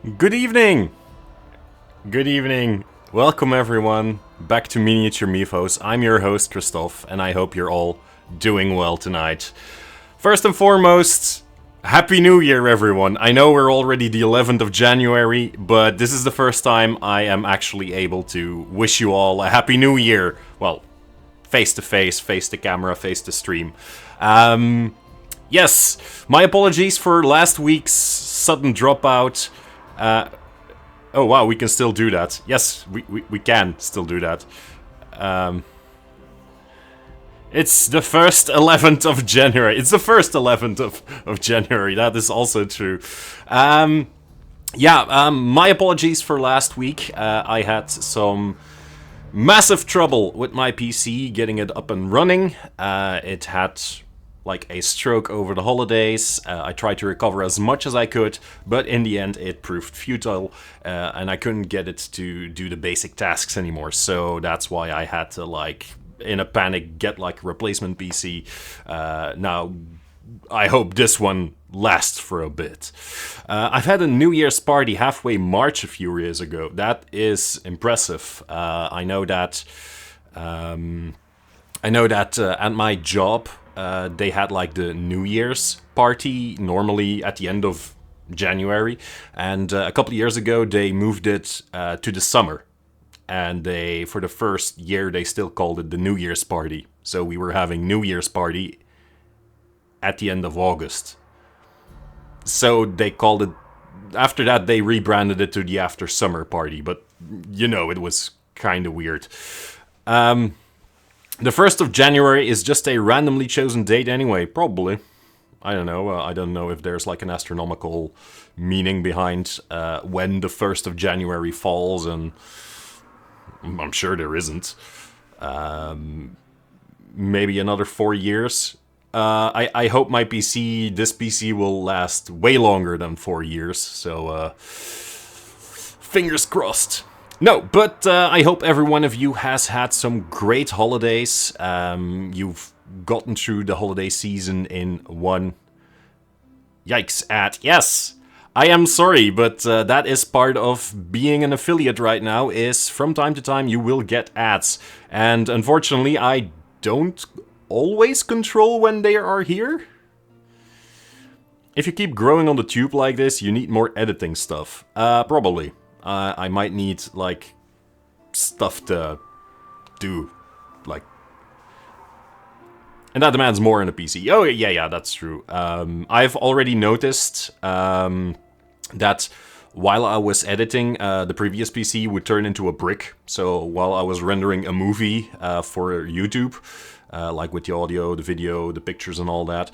Good evening! Good evening. Welcome everyone back to Miniature Mifos. I'm your host Christoph and I hope you're all doing well tonight. First and foremost, Happy New Year everyone. I know we're already the 11th of January, but this is the first time I am actually able to wish you all a Happy New Year. Well, face to face to camera, face to stream. Yes, my apologies for last week's sudden dropout. Oh wow, we can still do that. Yes, we can still do that. It's the first 11th of January. It's the first 11th of January. That is also true. My apologies for last week. I had some massive trouble with my PC getting it up and running. It had like a stroke over the holidays. I tried to recover as much as I could, but in the end it proved futile, and I couldn't get it to do the basic tasks anymore. So that's why I had to, like, in a panic, get like a replacement PC. Now, I hope this one lasts for a bit. I've had a New Year's party halfway March a few years ago. That is impressive. I know that at my job, they had like the New Year's party normally at the end of January, and a couple of years ago they moved it to the summer, and for the first year they still called it the New Year's party. So we were having New Year's party at the end of August. So they called it, after that they rebranded it to the after summer party, but you know, it was kind of weird. The 1st of January is just a randomly chosen date anyway, probably. I don't know. I don't know if there's like an astronomical meaning behind when the 1st of January falls, and I'm sure there isn't. Maybe another 4 years. I hope my this PC will last way longer than 4 years, so fingers crossed. No, but I hope every one of you has had some great holidays. You've gotten through the holiday season in one. Yes! I am sorry, but that is part of being an affiliate right now, is from time to time you will get ads. And unfortunately, I don't always control when they are here. If you keep growing on the tube like this, you need more editing stuff. Probably. I might need, like, stuff to do, like... And that demands more in a PC. Oh, yeah, that's true. I've already noticed that while I was editing, the previous PC would turn into a brick. So while I was rendering a movie for YouTube, like with the audio, the video, the pictures and all that,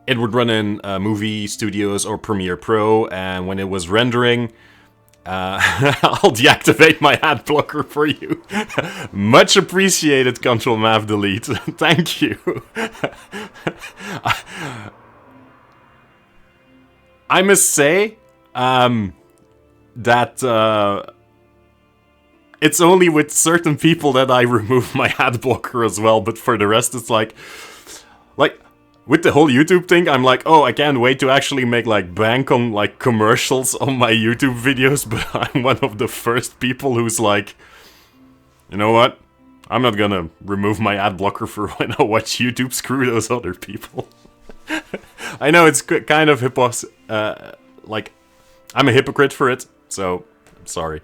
it would run in Movie Studios or Premiere Pro, and when it was rendering, I'll deactivate my ad blocker for you. Much appreciated, Ctrl-Mav-Delete. Thank you. I must say that it's only with certain people that I remove my ad blocker as well, but for the rest it's like with the whole YouTube thing, I'm like, oh, I can't wait to actually make, like, bank on, like, commercials on my YouTube videos, but I'm one of the first people who's like, you know what? I'm not gonna remove my ad blocker for when I watch YouTube. Screw those other people. I know it's kind of like, I'm a hypocrite for it, so I'm sorry.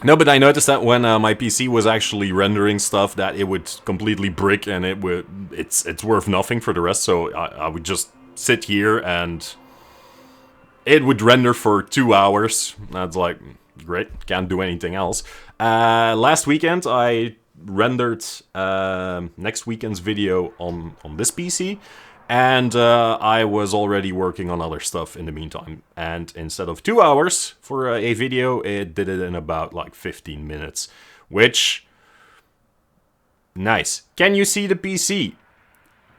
No, but I noticed that when my PC was actually rendering stuff, that it would completely brick, and it's worth nothing for the rest. So I would just sit here and it would render for 2 hours. That's like, great, can't do anything else. Last weekend I rendered next weekend's video on this PC. And I was already working on other stuff in the meantime. And instead of 2 hours for a video, it did it in about like 15 minutes. Which, nice. Can you see the PC?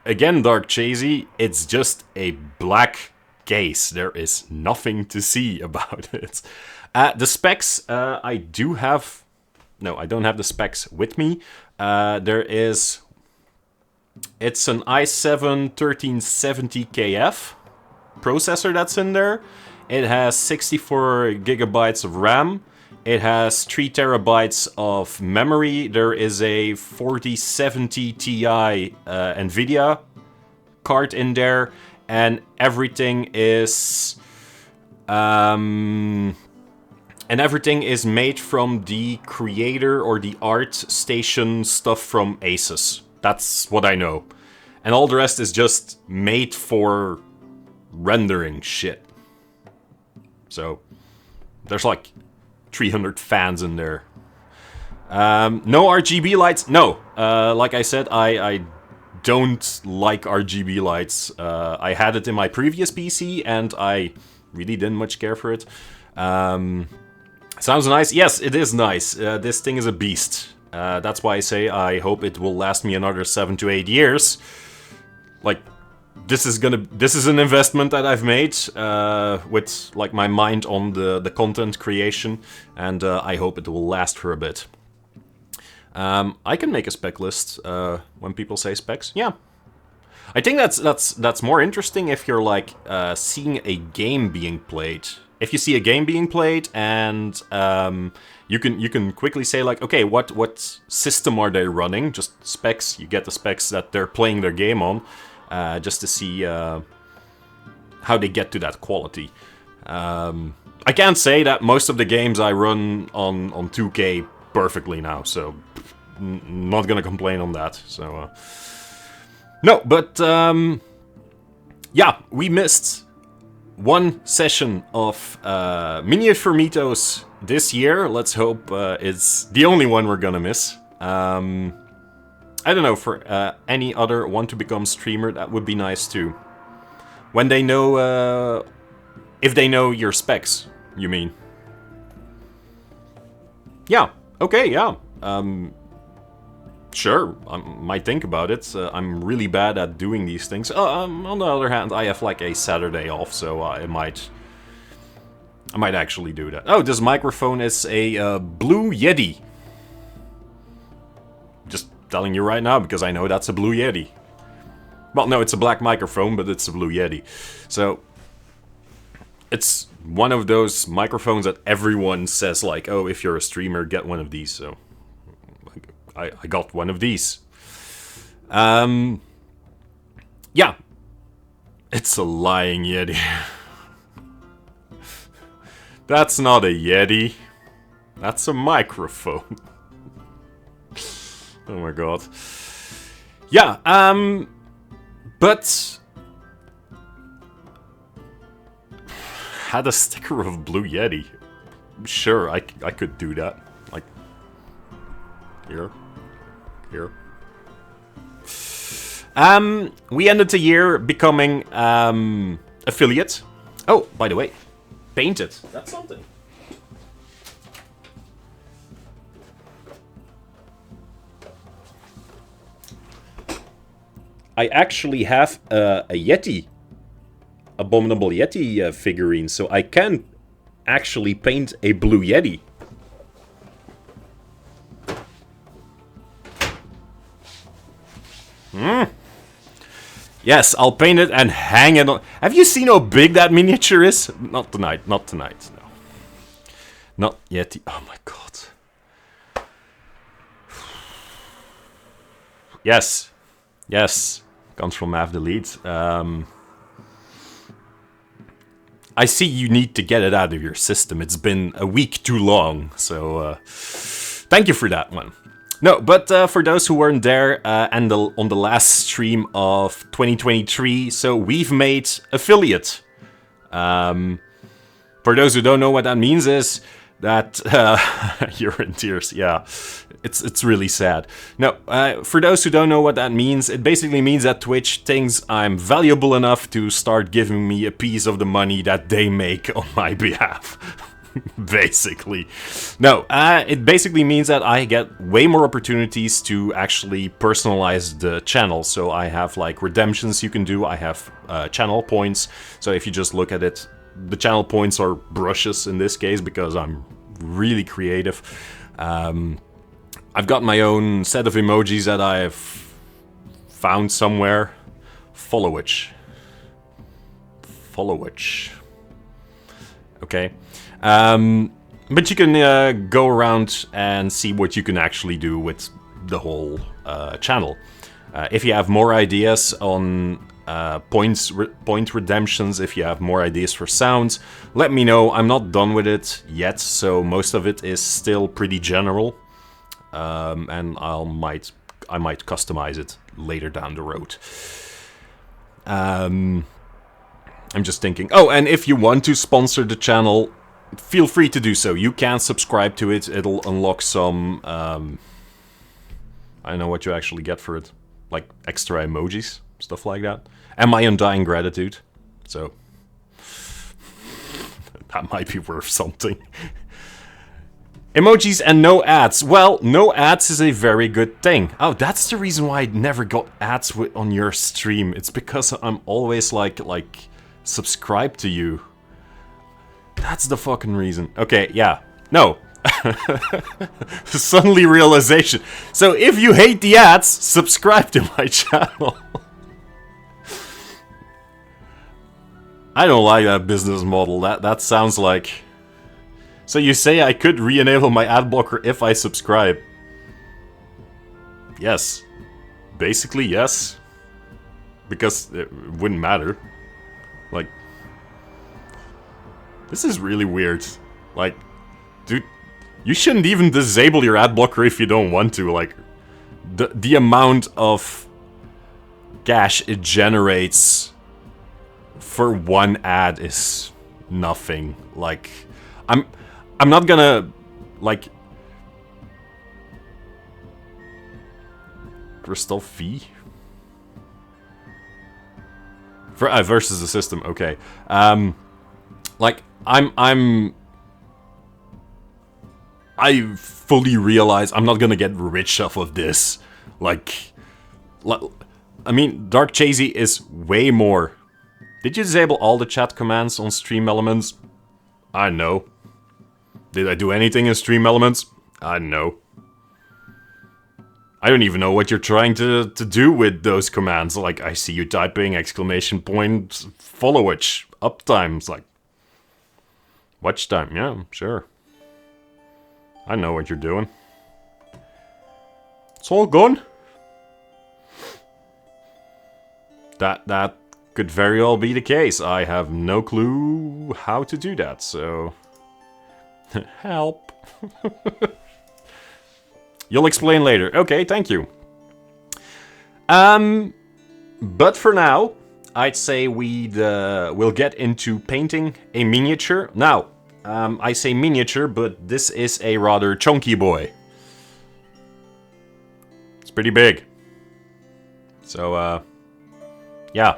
Again, Dark Chasey, it's just a black case. There is nothing to see about it. The specs, I do have... No, I don't have the specs with me. There is... It's an i7 1370KF processor that's in there. It has 64 gigabytes of RAM. It has 3 terabytes of memory. There is a 4070 Ti NVIDIA card in there, and everything is made from the creator or the art station stuff from Asus. That's what I know. And all the rest is just made for rendering shit. So there's like 300 fans in there. No RGB lights. No. Like I said, I don't like RGB lights. I had it in my previous PC and I really didn't much care for it. Sounds nice. Yes, it is nice. This thing is a beast. That's why I say I hope it will last me another 7 to 8 years. Like, this is an investment that I've made with like my mind on the content creation, and I hope it will last for a bit. I can make a spec list when people say specs. Yeah, I think that's more interesting if you're like seeing a game being played. If you see a game being played and you can quickly say like, okay, what system are they running? Just specs. You get the specs that they're playing their game on, just to see how they get to that quality. I can't say that most of the games I run on 2K perfectly now, so not gonna complain on that. So no, but yeah, we missed one session of Mini Formitos this year. Let's hope it's the only one we're gonna miss. I don't know, for any other want to become streamer, that would be nice too. When they know, if they know your specs, you mean. Yeah, okay, yeah. Sure, I might think about it. I'm really bad at doing these things. On the other hand, I have like a Saturday off, so I might actually do that. Oh, this microphone is a Blue Yeti. Just telling you right now, because I know that's a Blue Yeti. Well, no, it's a black microphone, but it's a Blue Yeti. So, it's one of those microphones that everyone says like, oh, if you're a streamer, get one of these, so I got one of these. Yeah. It's a lying Yeti. That's not a Yeti. That's a microphone. Oh my god. Yeah, but had a sticker of Blue Yeti. Sure, I could do that. Like, here. We ended the year becoming affiliate. Oh, by the way, painted. That's something. I actually have a Yeti, Abominable Yeti figurine, so I can actually paint a Blue Yeti. Yes, I'll paint it and hang it on. Have you seen how big that miniature is? Not tonight, no. Not Yeti. Oh my god. Yes. Comes from Mav Delete. I see you need to get it out of your system. It's been a week too long, so thank you for that one. No, but for those who weren't there and on the last stream of 2023, so we've made affiliate. For those who don't know what that means is that you're in tears. Yeah, it's really sad. No, for those who don't know what that means, it basically means that Twitch thinks I'm valuable enough to start giving me a piece of the money that they make on my behalf. Basically. No, it basically means that I get way more opportunities to actually personalize the channel. So I have like redemptions you can do, I have channel points. So if you just look at it, the channel points are brushes in this case because I'm really creative. I've got my own set of emojis that I have found somewhere. Followage. Okay. But you can go around and see what you can actually do with the whole channel. If you have more ideas on point redemptions, if you have more ideas for sounds, let me know. I'm not done with it yet, so most of it is still pretty general. And I might customize it later down the road. I'm just thinking. Oh, and if you want to sponsor the channel, feel free to do so. You can subscribe to it. It'll unlock some... I don't know what you actually get for it. Like extra emojis, stuff like that. And my undying gratitude. So... that might be worth something. Emojis and no ads. Well, no ads is a very good thing. Oh, that's the reason why I never got ads on your stream. It's because I'm always like subscribed to you. That's the fucking reason. Okay, yeah. No. Suddenly realization. So if you hate the ads, subscribe to my channel. I don't like that business model. That sounds like... So you say I could re-enable my ad blocker if I subscribe? Yes. Basically, yes. Because it wouldn't matter. Like... This is really weird. Like, dude, you shouldn't even disable your ad blocker if you don't want to. Like, the amount of cash it generates for one ad is nothing. Like, I'm not gonna, like... Crystal fee? Versus the system, okay. Like, I fully realize I'm not gonna get rich off of this. Like, I mean, Dark Chasey is way more. Did you disable all the chat commands on Stream Elements? I know. Did I do anything in Stream Elements? I know. I don't even know what you're trying to do with those commands. Like, I see you typing exclamation point, followage, uptime. It's like, watch time, yeah, sure. I know what you're doing. It's all gone. That could very well be the case. I have no clue how to do that, so... Help. You'll explain later. Okay, thank you. But for now, I'd say we'll get into painting a miniature. Now, I say miniature, but this is a rather chunky boy. It's pretty big. So, yeah.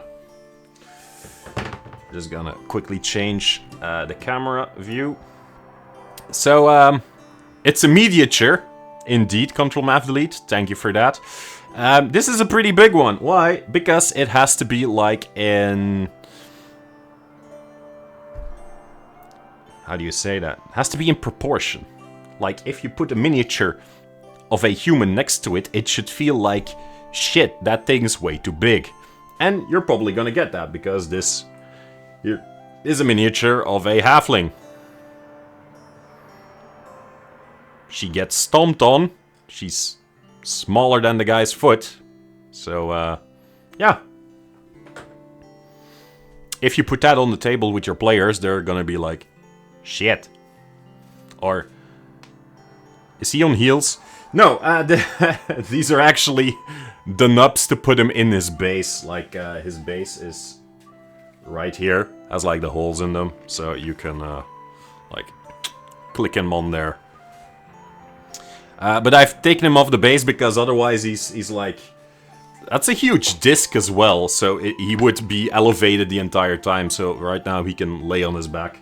Just gonna quickly change the camera view. So, it's a miniature. Indeed, Ctrl-Mav-Delete. Thank you for that. This is a pretty big one. Why? Because it has to be like in... How do you say that? It has to be in proportion. Like, if you put a miniature of a human next to it, it should feel like, shit, that thing's way too big. And you're probably gonna get that, because this here is a miniature of a halfling. She gets stomped on. She's smaller than the guy's foot. So, yeah. If you put that on the table with your players, they're gonna be like, shit. Or, is he on heels? No, these are actually the nubs to put him in his base. Like, his base is right here. Has, like, the holes in them. So you can, like, click him on there. But I've taken him off the base because otherwise he's like... That's a huge disc as well, so he would be elevated the entire time. So right now he can lay on his back.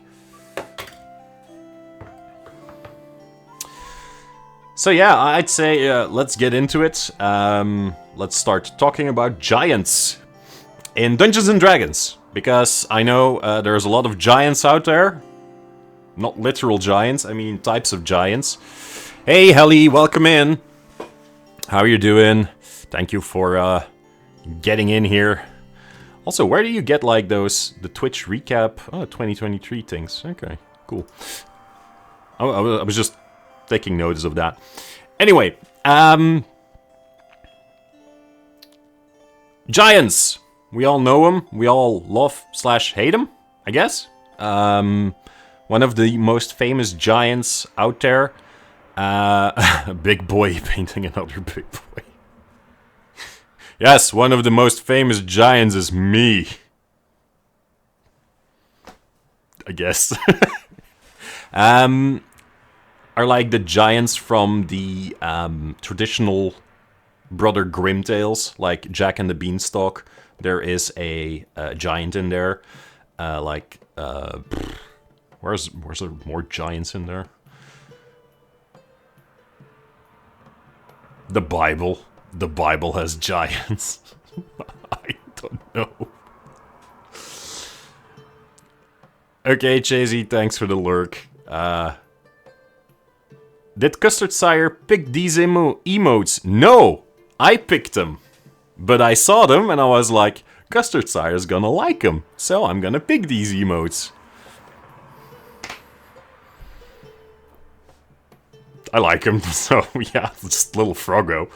So yeah, I'd say let's get into it. Let's start talking about giants in Dungeons & Dragons. Because I know there's a lot of giants out there. Not literal giants, I mean types of giants. Hey, Helly, welcome in. How are you doing? Thank you for getting in here. Also, where do you get like the Twitch recap? Oh, 2023 things. Okay, Cool. I was just taking notice of that. Anyway, Giants. We all know them. We all love/hate them, I guess. One of the most famous giants out there. A big boy painting another big boy. Yes, one of the most famous giants is me. I guess. Are like the giants from the traditional Brother Grimm tales, like Jack and the Beanstalk. There is a giant in there. Where's there more giants in there? The Bible. The Bible has giants. I don't know. Okay, Chasey, thanks for the lurk. Did Custard Sire pick these emotes? No! I picked them. But I saw them and I was like, Custard Sire's gonna like them. So I'm gonna pick these emotes. I like them, so yeah, just little Froggo.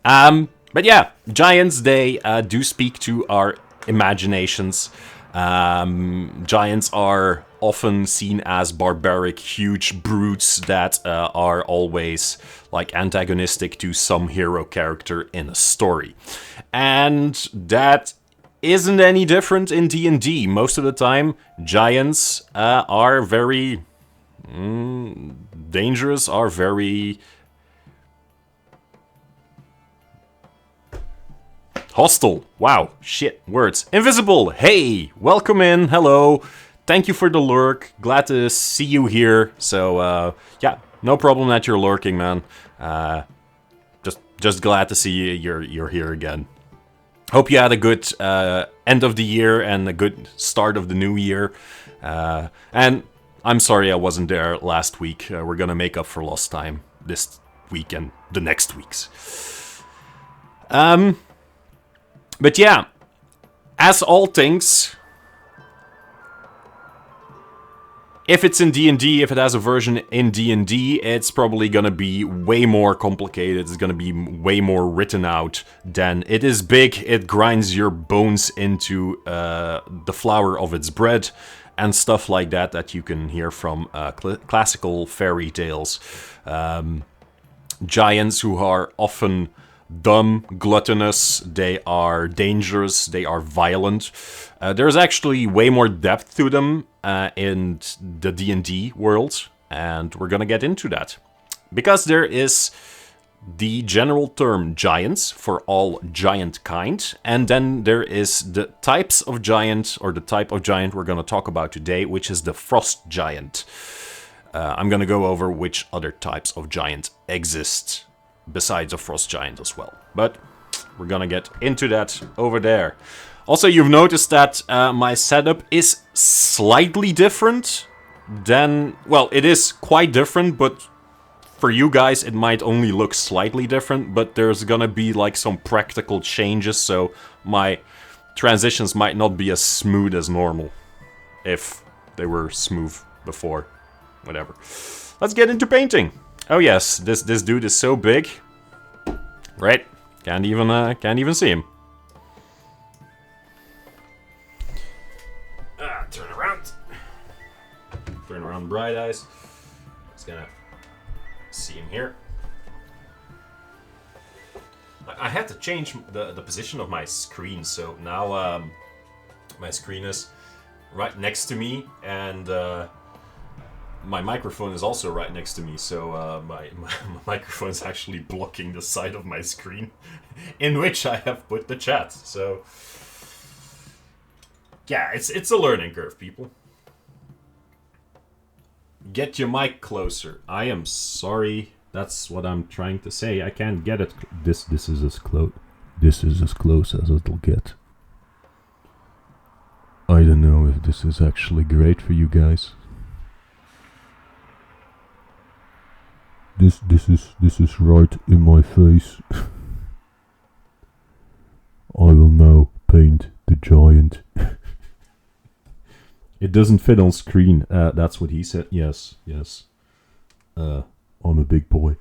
But yeah, giants, they do speak to our imaginations. Giants are often seen as barbaric, huge brutes that are always like antagonistic to some hero character in a story. And that isn't any different in D&D. Most of the time, giants are very dangerous, are very hostile. Wow, shit, words. Invisible, hey, welcome in, hello. Thank you for the lurk. Glad to see you here. So, yeah, no problem that you're lurking, man. Just glad to see you're here again. Hope you had a good end of the year and a good start of the new year. And I'm sorry I wasn't there last week. We're gonna make up for lost time this week and the next weeks. But yeah, as all things, if it's in D&D, if it has a version in D&D, it's probably gonna be way more complicated. It's gonna be way more written out than it is big. It grinds your bones into the flour of its bread and stuff like that that you can hear from classical fairy tales. Giants who are often dumb, gluttonous, they are dangerous, they are violent. There's actually way more depth to them in the D&D world, and we're gonna get into that. Because there is the general term giants for all giant kind, and then there is the types of giant, or the type of giant we're gonna talk about today, which is the frost giant. I'm gonna go over which other types of giant exist besides a frost giant as well. But we're gonna get into that over there. Also, you've noticed that my setup is slightly different than... Well, it is quite different, but for you guys it might only look slightly different, but there's gonna be like some practical changes, so my transitions might not be as smooth as normal. If they were smooth before. Whatever. Let's get into painting. Oh yes, this dude is so big, right? Can't even see him. Turn around. Turn around, bright eyes. Just gonna see him here. I had to change the position of my screen, so now my screen is right next to me, and my microphone is also right next to me, so my microphone is actually blocking the side of my screen in which I have put the chat. So yeah, it's a learning curve, people. Get your mic closer. I am sorry. That's what I'm trying to say. I can't get it. This is as close. This is as close as it'll get. I don't know if this is actually great for you guys. This is right in my face. I will now paint the giant. It doesn't fit on screen. That's what he said. Yes, yes. I'm a big boy.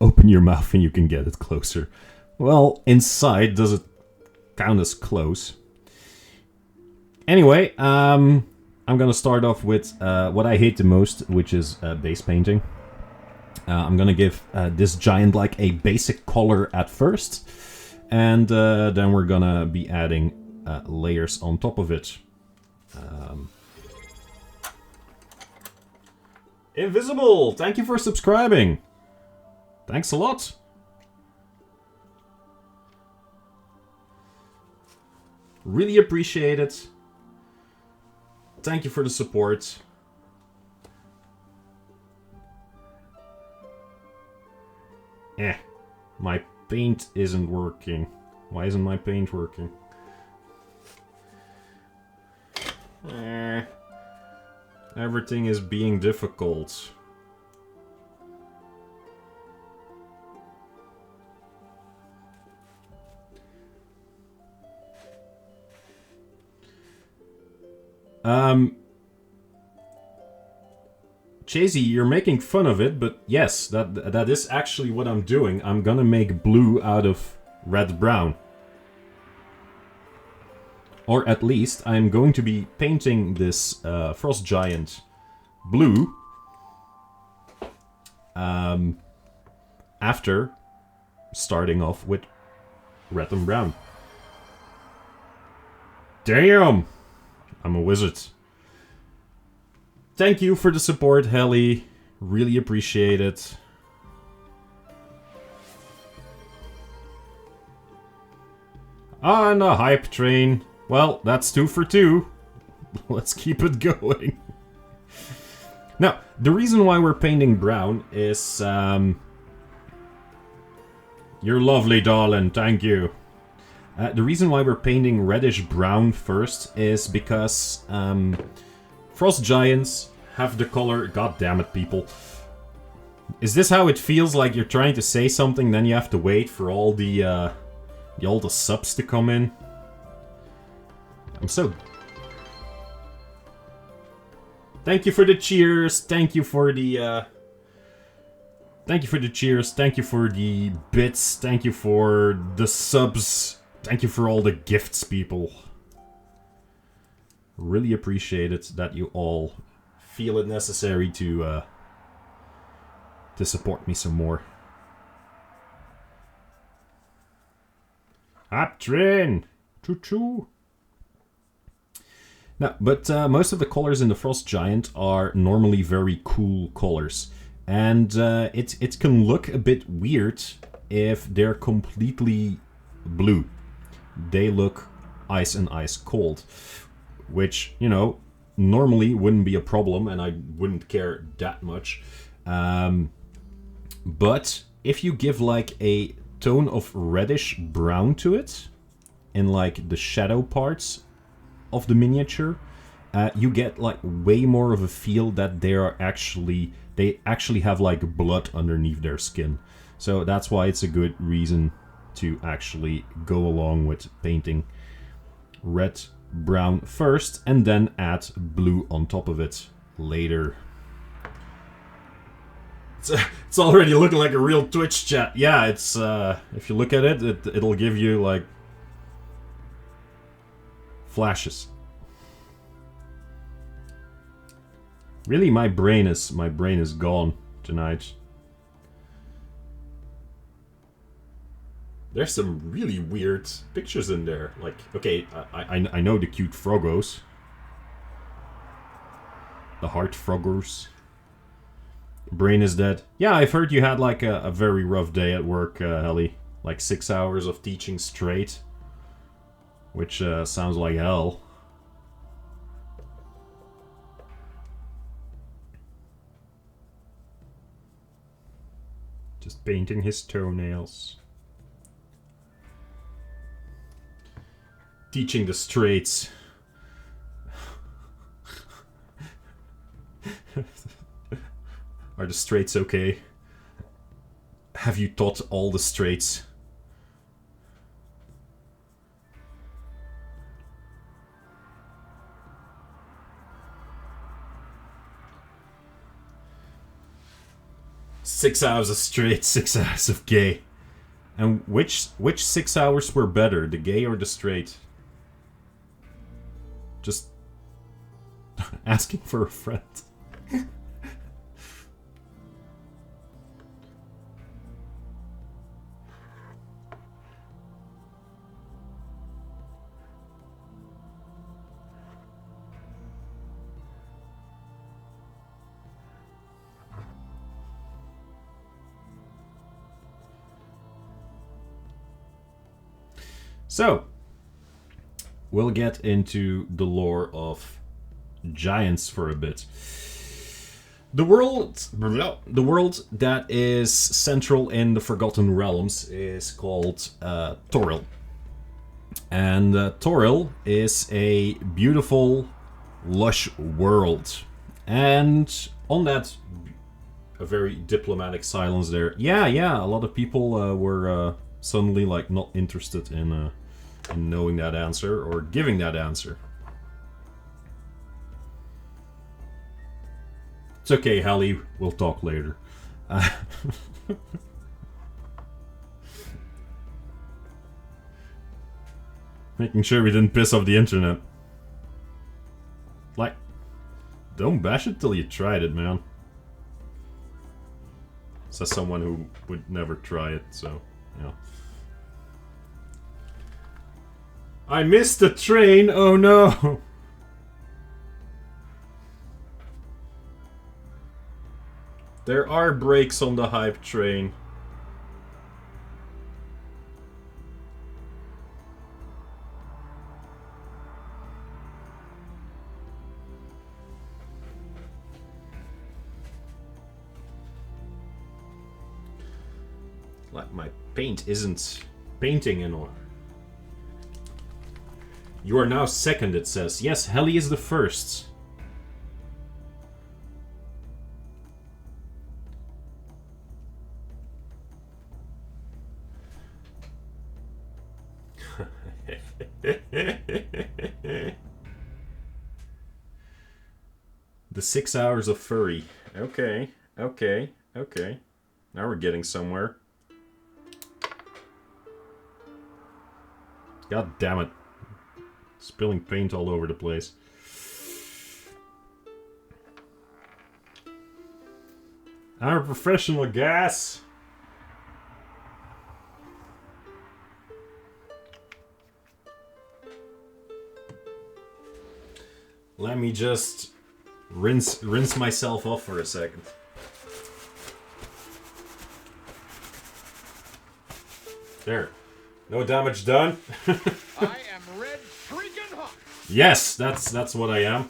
Open your mouth and you can get it closer. Well, inside, does it count as close? Anyway, I'm gonna start off with what I hate the most, which is base painting. I'm gonna give this giant like a basic color at first, and then we're gonna be adding layers on top of it. Invisible, thank you for subscribing. Thanks a lot. Really appreciate it. Thank you for the support. My paint isn't working. Why isn't my paint working? Everything is being difficult. Chasey, you're making fun of it, but yes, that is actually what I'm doing. I'm gonna make blue out of red-brown. Or at least, I'm going to be painting this Frost Giant blue after starting off with red and brown. Damn! I'm a wizard. Thank you for the support, Helly. Really appreciate it. On a hype train. Well, that's 2 for 2. Let's keep it going. Now, the reason why we're painting brown is... You're lovely, darling. Thank you. The reason why we're painting reddish-brown first is because... Frost Giants have the color... God damn it, people. Is this how it feels like you're trying to say something, then you have to wait for all the subs to come in? I'm so... Thank you for the cheers, thank you for the, Thank you for the cheers, thank you for the bits, thank you for the subs, thank you for all the gifts, people. Really appreciate it that you all feel it necessary to support me some more. Up train! Choo-choo! Now, but most of the colors in the Frost Giant are normally very cool colors. And it can look a bit weird if they're completely blue. They look ice and ice cold. Which, you know, normally wouldn't be a problem and I wouldn't care that much. But if you give like a tone of reddish brown to it, in like the shadow parts of the miniature, you get like way more of a feel that they actually have like blood underneath their skin. So that's why it's a good reason to actually go along with painting red, brown first, and then add blue on top of it later. It's already looking like a real Twitch chat. Yeah, it's if you look at it, it'll give you like flashes. Really, my brain is gone tonight. There's some really weird pictures in there. Like, okay, I know the cute froggos. The heart froggers. Brain is dead. Yeah, I've heard you had like a very rough day at work, Helly. Like 6 hours of teaching straight. Which sounds like hell. Just painting his toenails. Teaching the straights. Are the straights okay? Have you taught all the straights? 6 hours of straight, 6 hours of gay. And which 6 hours were better, the gay or the straight? Just asking for a friend. So, we'll get into the lore of giants for a bit. The world that is central in the Forgotten Realms is called Toril. And Toril is a beautiful, lush world. And on that, a very diplomatic silence there. Yeah, a lot of people were suddenly like not interested in knowing that answer or giving that answer. It's okay, Hallie. We'll talk later. Making sure we didn't piss off the internet. Like, don't bash it till you tried it, man. Says someone who would never try it, so, yeah. I missed the train! Oh no! There are brakes on the hype train. Like my paint isn't painting anymore. You are now second, it says. Yes, Helly is the first. The 6 hours of furry. Okay. Now we're getting somewhere. God damn it. Spilling paint all over the place. I'm a professional, gas. Let me just rinse myself off for a second. There. No damage done. I am red freaking hot. Yes, that's what I am.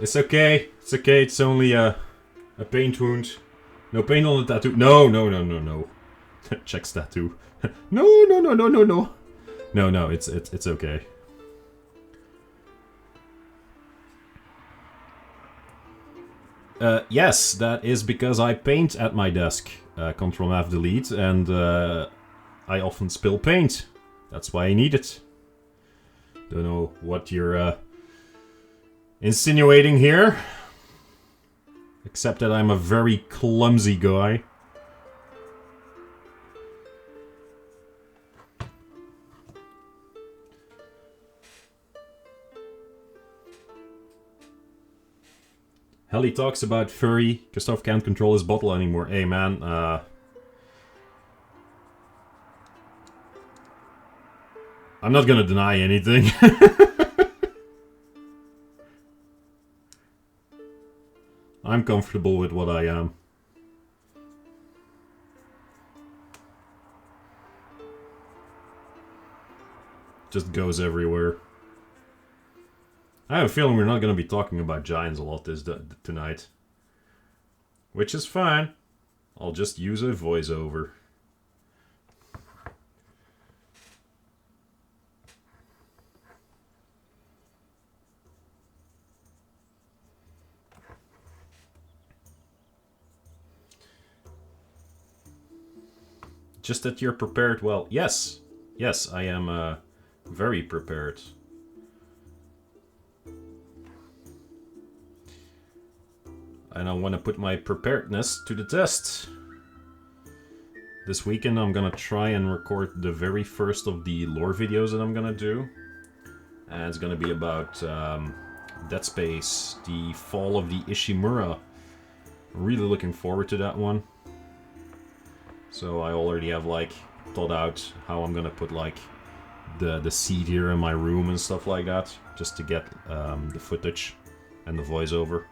It's okay. It's okay. It's only a paint wound. No paint on the tattoo. No. Checks tattoo. No. No, it's okay. Yes, that is because I paint at my desk. Control F delete, and I often spill paint. That's why I need it. Don't know what you're insinuating here. Except that I'm a very clumsy guy. Helly talks about furry. Christoph can't control his bottle anymore. Hey man, I'm not gonna deny anything. I'm comfortable with what I am. Just goes everywhere. I have a feeling we're not going to be talking about giants a lot tonight. Which is fine. I'll just use a voiceover. Just that you're prepared. Well, yes. Yes, I am very prepared. and I want to put my preparedness to the test. This weekend I'm gonna try and record the very first of the lore videos that I'm gonna do. And it's gonna be about Dead Space, the fall of the Ishimura. Really looking forward to that one. So I already have like thought out how I'm gonna put like the seat here in my room and stuff like that, just to get the footage and the voiceover.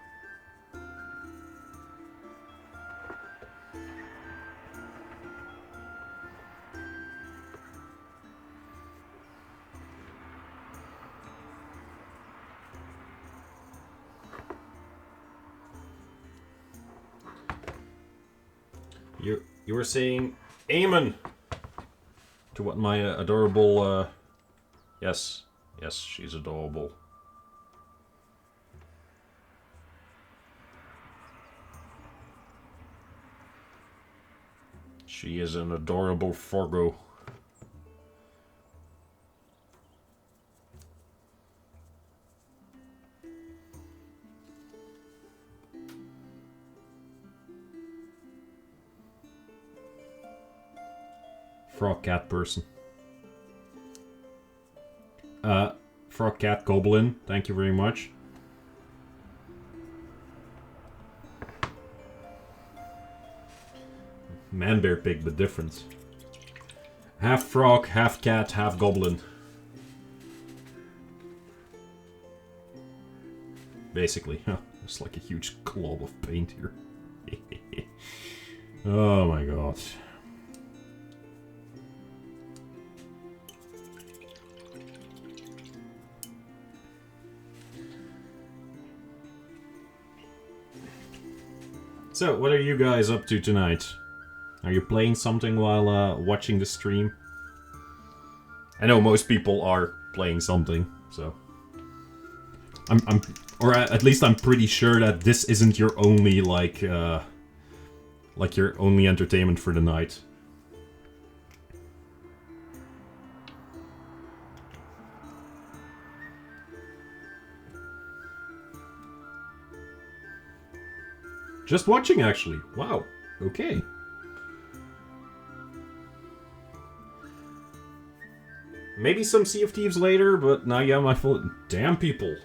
You were saying amen to what my adorable yes, she's adorable. She is an adorable Forgo. Frog cat person. Frog cat goblin, thank you very much. Man bear pig, but different. Half frog, half cat, half goblin. Basically, huh? There's like a huge glob of paint here. Oh my god. So, what are you guys up to tonight? Are you playing something while watching the stream? I know most people are playing something, so... or at least I'm pretty sure that this isn't your only, like your only entertainment for the night. Just watching, actually. Wow. Okay. Maybe some Sea of Thieves later, but now you have my full... Damn, people.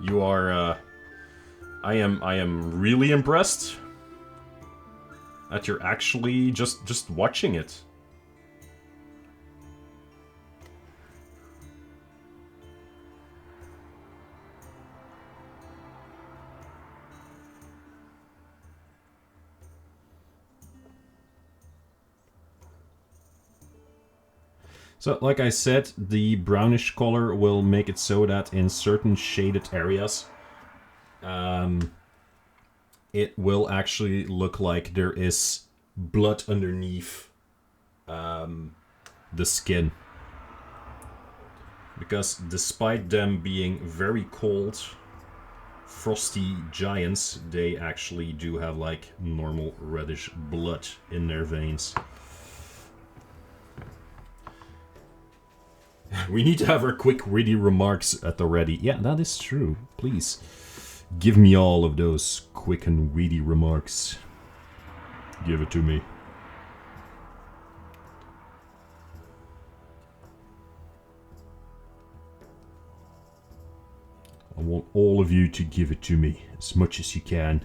You are, I am really impressed that you're actually just watching it. So, like I said, the brownish color will make it so that in certain shaded areas, it will actually look like there is blood underneath the skin. Because despite them being very cold, frosty giants, they actually do have like normal reddish blood in their veins. We need to have our quick witty remarks at the ready. Yeah, that is true. Please, give me all of those quick and witty remarks. Give it to me. I want all of you to give it to me, as much as you can.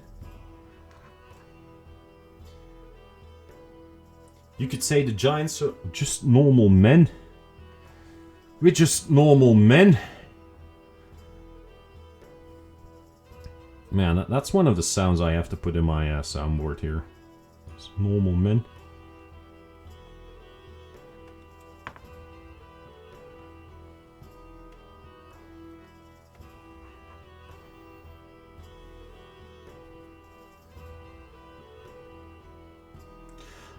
You could say the giants are just normal men. We're just normal men. Man, that's one of the sounds I have to put in my soundboard here. Just normal men.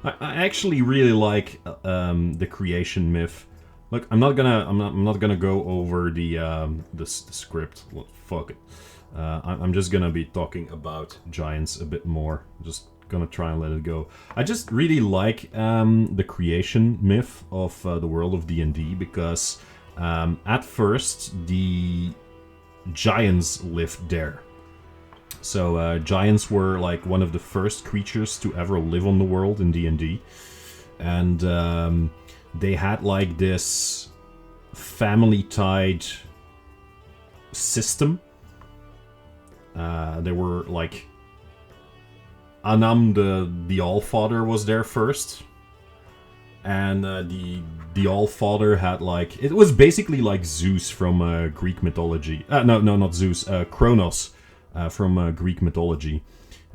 I actually really like the creation myth. Look, I'm not gonna go over the script. Well, fuck it. I'm just gonna be talking about giants a bit more. Just gonna try and let it go. I just really like the creation myth of the world of D&D because at first the giants lived there. So giants were like one of the first creatures to ever live on the world in D&D. And they had like this family-tied system. They were like... Anam, the Allfather, was there first. And the Allfather had like... It was basically like Zeus from Greek mythology. No, not Zeus. Kronos from Greek mythology.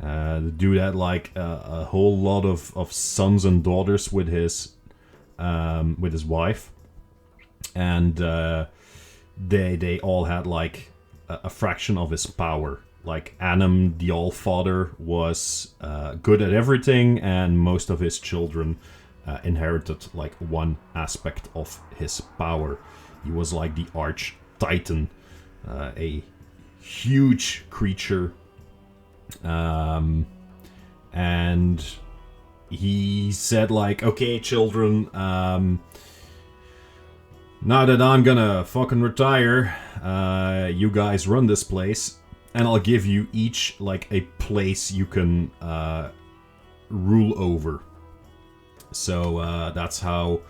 The dude had like a whole lot of sons and daughters with his wife. And they all had like a fraction of his power. Like Anam, the Allfather, was good at everything, and most of his children inherited like one aspect of his power. He was like the Arch Titan, a huge creature, and he said like, "Okay, children, now that I'm gonna fucking retire, you guys run this place." And I'll give you each, like, a place you can rule over. So that's how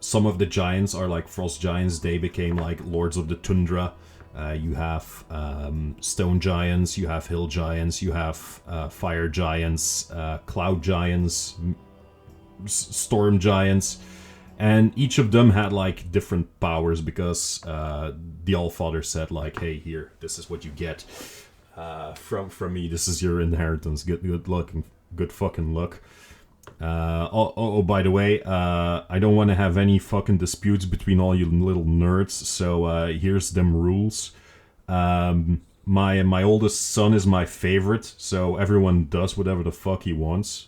some of the giants are like Frost Giants. They became like Lords of the Tundra. You have Stone Giants, you have Hill Giants, you have Fire Giants, Cloud Giants, Storm Giants. And each of them had like different powers because the Allfather said like, "Hey, here, this is what you get from me. This is your inheritance. Good luck and good fucking luck." By the way, I don't want to have any fucking disputes between all you little nerds. So here's them rules. My oldest son is my favorite, so everyone does whatever the fuck he wants.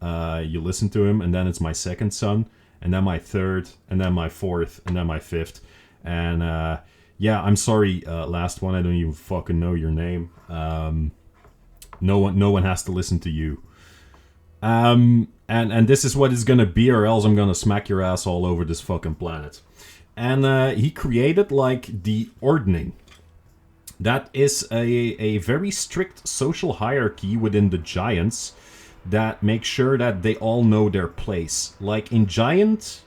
You listen to him, and then it's my second son. And then my third, and then my fourth, and then my fifth. And, yeah, I'm sorry, last one, I don't even fucking know your name. No one has to listen to you. And this is what it's gonna be, or else I'm gonna smack your ass all over this fucking planet. And, he created, like, the Ordning. That is a very strict social hierarchy within the Giants that makes sure that they all know their place. Like in giant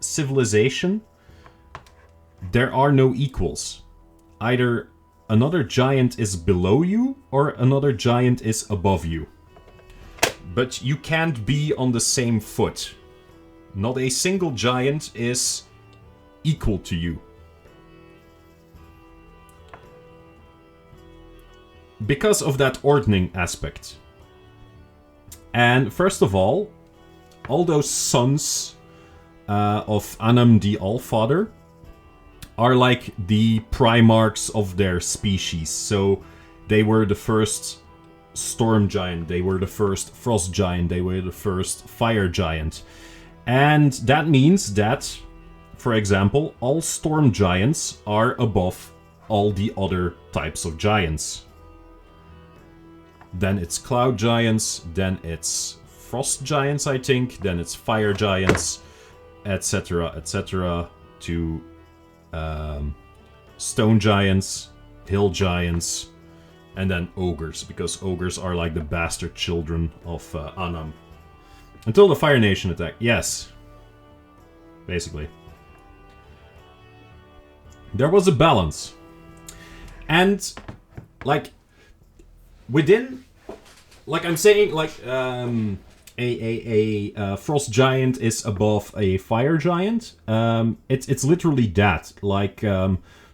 civilization, there are no equals. Either another giant is below you or another giant is above you. But you can't be on the same foot. Not a single giant is equal to you. Because of that ordning aspect. And first of all those sons of Anam the Allfather are like the primarchs of their species. So they were the first Storm Giant, they were the first Frost Giant, they were the first Fire Giant. And that means that, for example, all Storm Giants are above all the other types of giants. Then it's Cloud Giants, then it's Frost Giants, I think, then it's Fire Giants, etc., to Stone Giants, Hill Giants, and then Ogres, because Ogres are like the bastard children of Anam. Until the Fire Nation attack, yes. Basically. There was a balance. And, like... within, like I'm saying, like a Frost Giant is above a Fire Giant. It's literally that. Like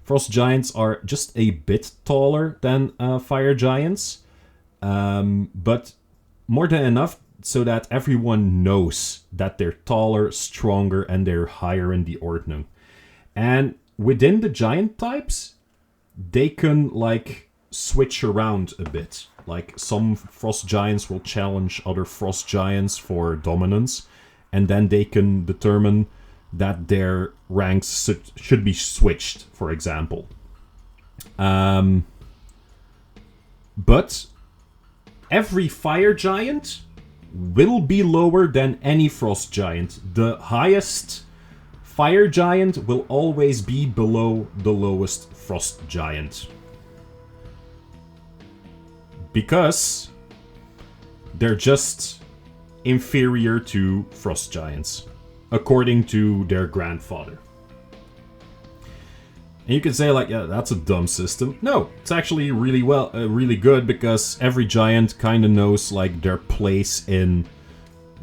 Frost Giants are just a bit taller than Fire Giants, but more than enough so that everyone knows that they're taller, stronger, and they're higher in the Ordnung. And within the Giant types, they can like switch around a bit. Like some Frost Giants will challenge other Frost Giants for dominance, and then they can determine that their ranks should be switched, for example. But every Fire Giant will be lower than any Frost Giant. The highest Fire Giant will always be below the lowest Frost Giant. because they're just inferior to Frost Giants, according to their grandfather. And you can say, like, yeah, that's a dumb system. No, it's actually really good, because every giant kind of knows, like, their place in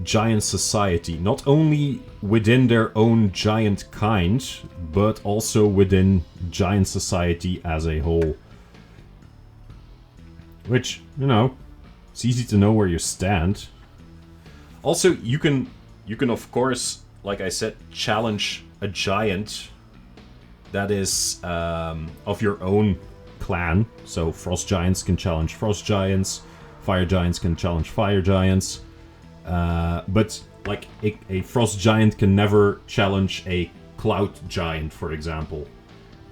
giant society. Not only within their own giant kind, but also within giant society as a whole. Which, you know, it's easy to know where you stand. Also, you can of course, like I said, challenge a giant that is of your own clan. So Frost Giants can challenge Frost Giants, Fire Giants can challenge Fire Giants. But like a Frost Giant can never challenge a Cloud Giant, for example.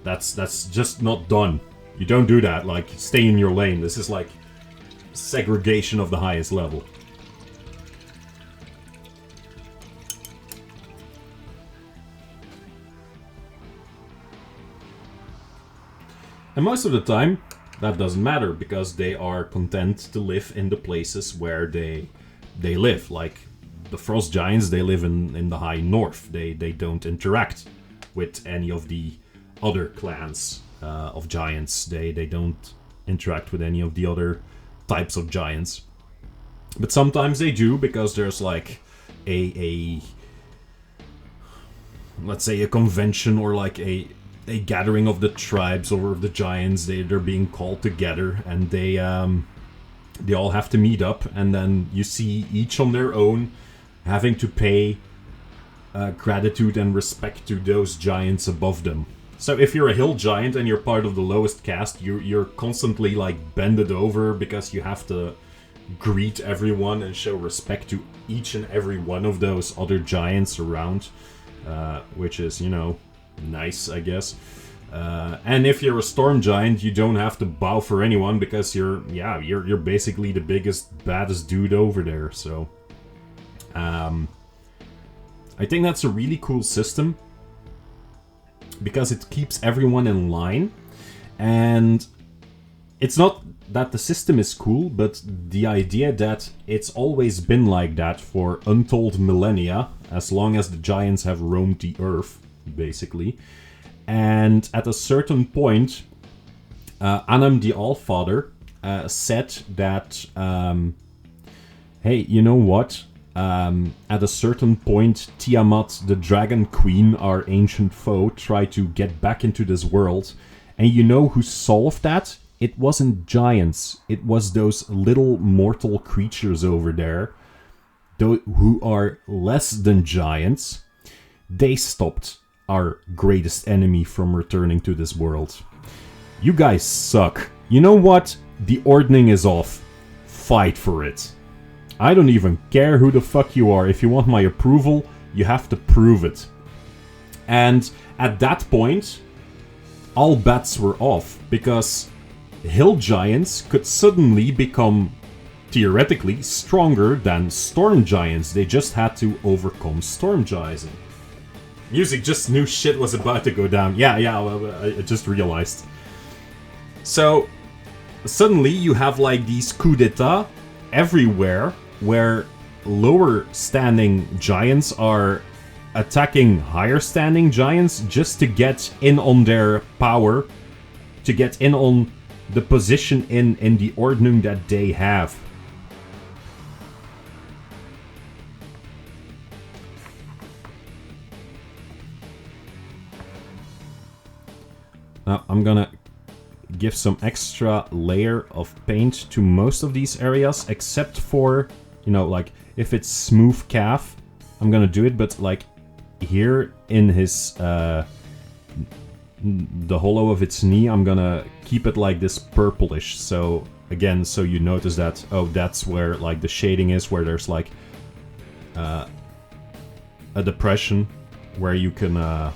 That's just not done. You don't do that. Like, stay in your lane. This is like segregation of the highest level. And most of the time, that doesn't matter, because they are content to live in the places where they live. Like, the Frost Giants, they live in the high north. They don't interact with any of the other clans of giants. They don't interact with any of the other types of giants. But sometimes they do, because there's like a let's say a convention, or like a gathering of the tribes or of the giants. They're being called together, and they all have to meet up, and then you see each on their own having to pay gratitude and respect to those giants above them. So if you're a hill giant and you're part of the lowest caste, you're constantly like bended over, because you have to greet everyone and show respect to each and every one of those other giants around, which is, you know, nice, I guess. And if you're a storm giant, you don't have to bow for anyone, because you're basically the biggest, baddest dude over there. So I think that's a really cool system, because it keeps everyone in line. And it's not that the system is cool, but the idea that it's always been like that for untold millennia, as long as the giants have roamed the earth, basically. And at a certain point, Anam the Allfather said that, hey, you know what? At a certain point, Tiamat, the Dragon Queen, our ancient foe, tried to get back into this world. And you know who solved that? It wasn't giants. It was those little mortal creatures over there, who are less than giants. They stopped our greatest enemy from returning to this world. You guys suck. You know what? The ordning is off. Fight for it. I don't even care who the fuck you are. If you want my approval, you have to prove it. And at that point, all bets were off, because hill giants could suddenly become, theoretically, stronger than storm giants. They just had to overcome storm giants. Music just knew shit was about to go down. Yeah, I just realized. So, suddenly you have like these coups d'etat everywhere, where lower standing giants are attacking higher standing giants just to get in on their power, to get in on the position in the ordnung that they have. Now I'm gonna give some extra layer of paint to most of these areas, except for, you know, like if it's smooth calf, I'm gonna do it, but like here in his the hollow of its knee, I'm gonna keep it like this purplish. So again, so you notice that, oh, that's where like the shading is, where there's like a depression where you can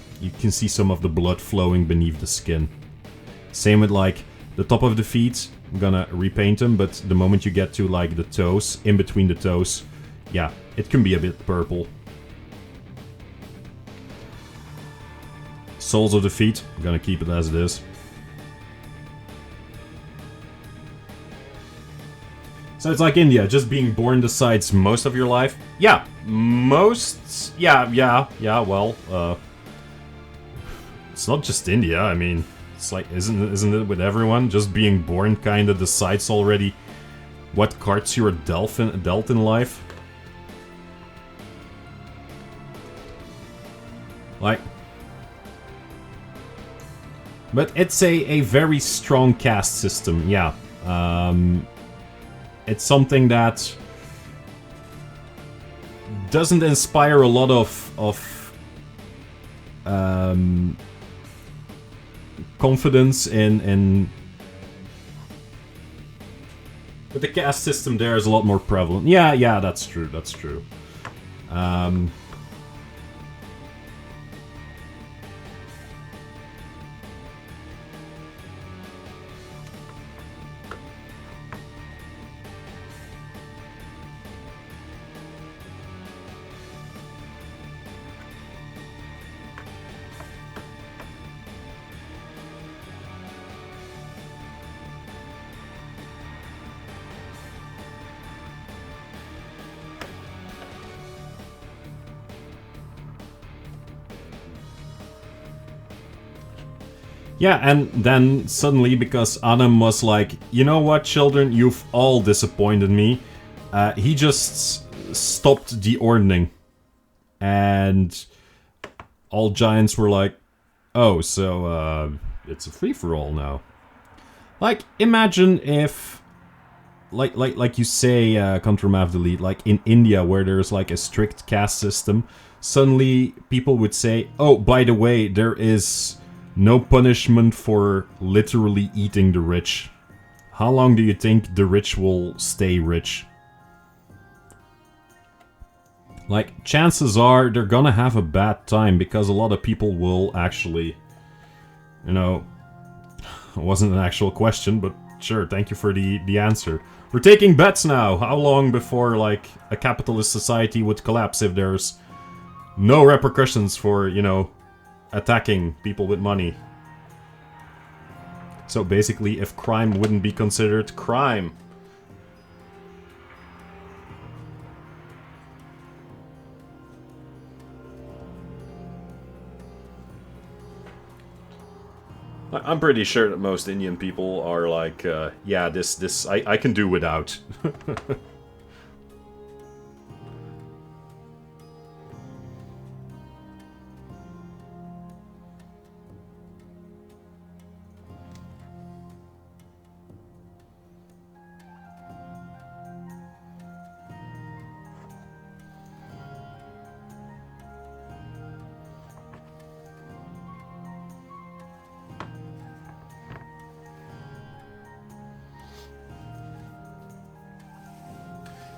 see some of the blood flowing beneath the skin. Same with like the top of the feet. I'm gonna repaint them, but the moment you get to like the toes, in between the toes, yeah, it can be a bit purple. Soles of the feet, I'm gonna keep it as it is. So it's like India, just being born decides most of your life? Yeah, well, it's not just India, I mean, it's like, isn't it with everyone? Just being born kinda decides already what cards you're dealt in life? Like... But it's a very strong caste system, yeah. It's something that doesn't inspire a lot of confidence in... But the caste system there is a lot more prevalent. Yeah, that's true, that's true. Yeah, and then suddenly, because Adam was like, you know what, children, you've all disappointed me, he just stopped the ordning. And all giants were like, oh, so, it's a free-for-all now. Like, imagine if, like you say, Contramav Delete, like in India, where there's like a strict caste system, suddenly people would say, oh, by the way, there is... no punishment for literally eating the rich. How long do you think the rich will stay rich? Like, chances are they're gonna have a bad time because a lot of people will actually... You know... It wasn't an actual question, but sure, thank you for the answer. We're taking bets now! How long before, like, a capitalist society would collapse if there's no repercussions for, you know... attacking people with money. So basically, if crime wouldn't be considered crime. I'm pretty sure that most Indian people are like, yeah, this I can do without.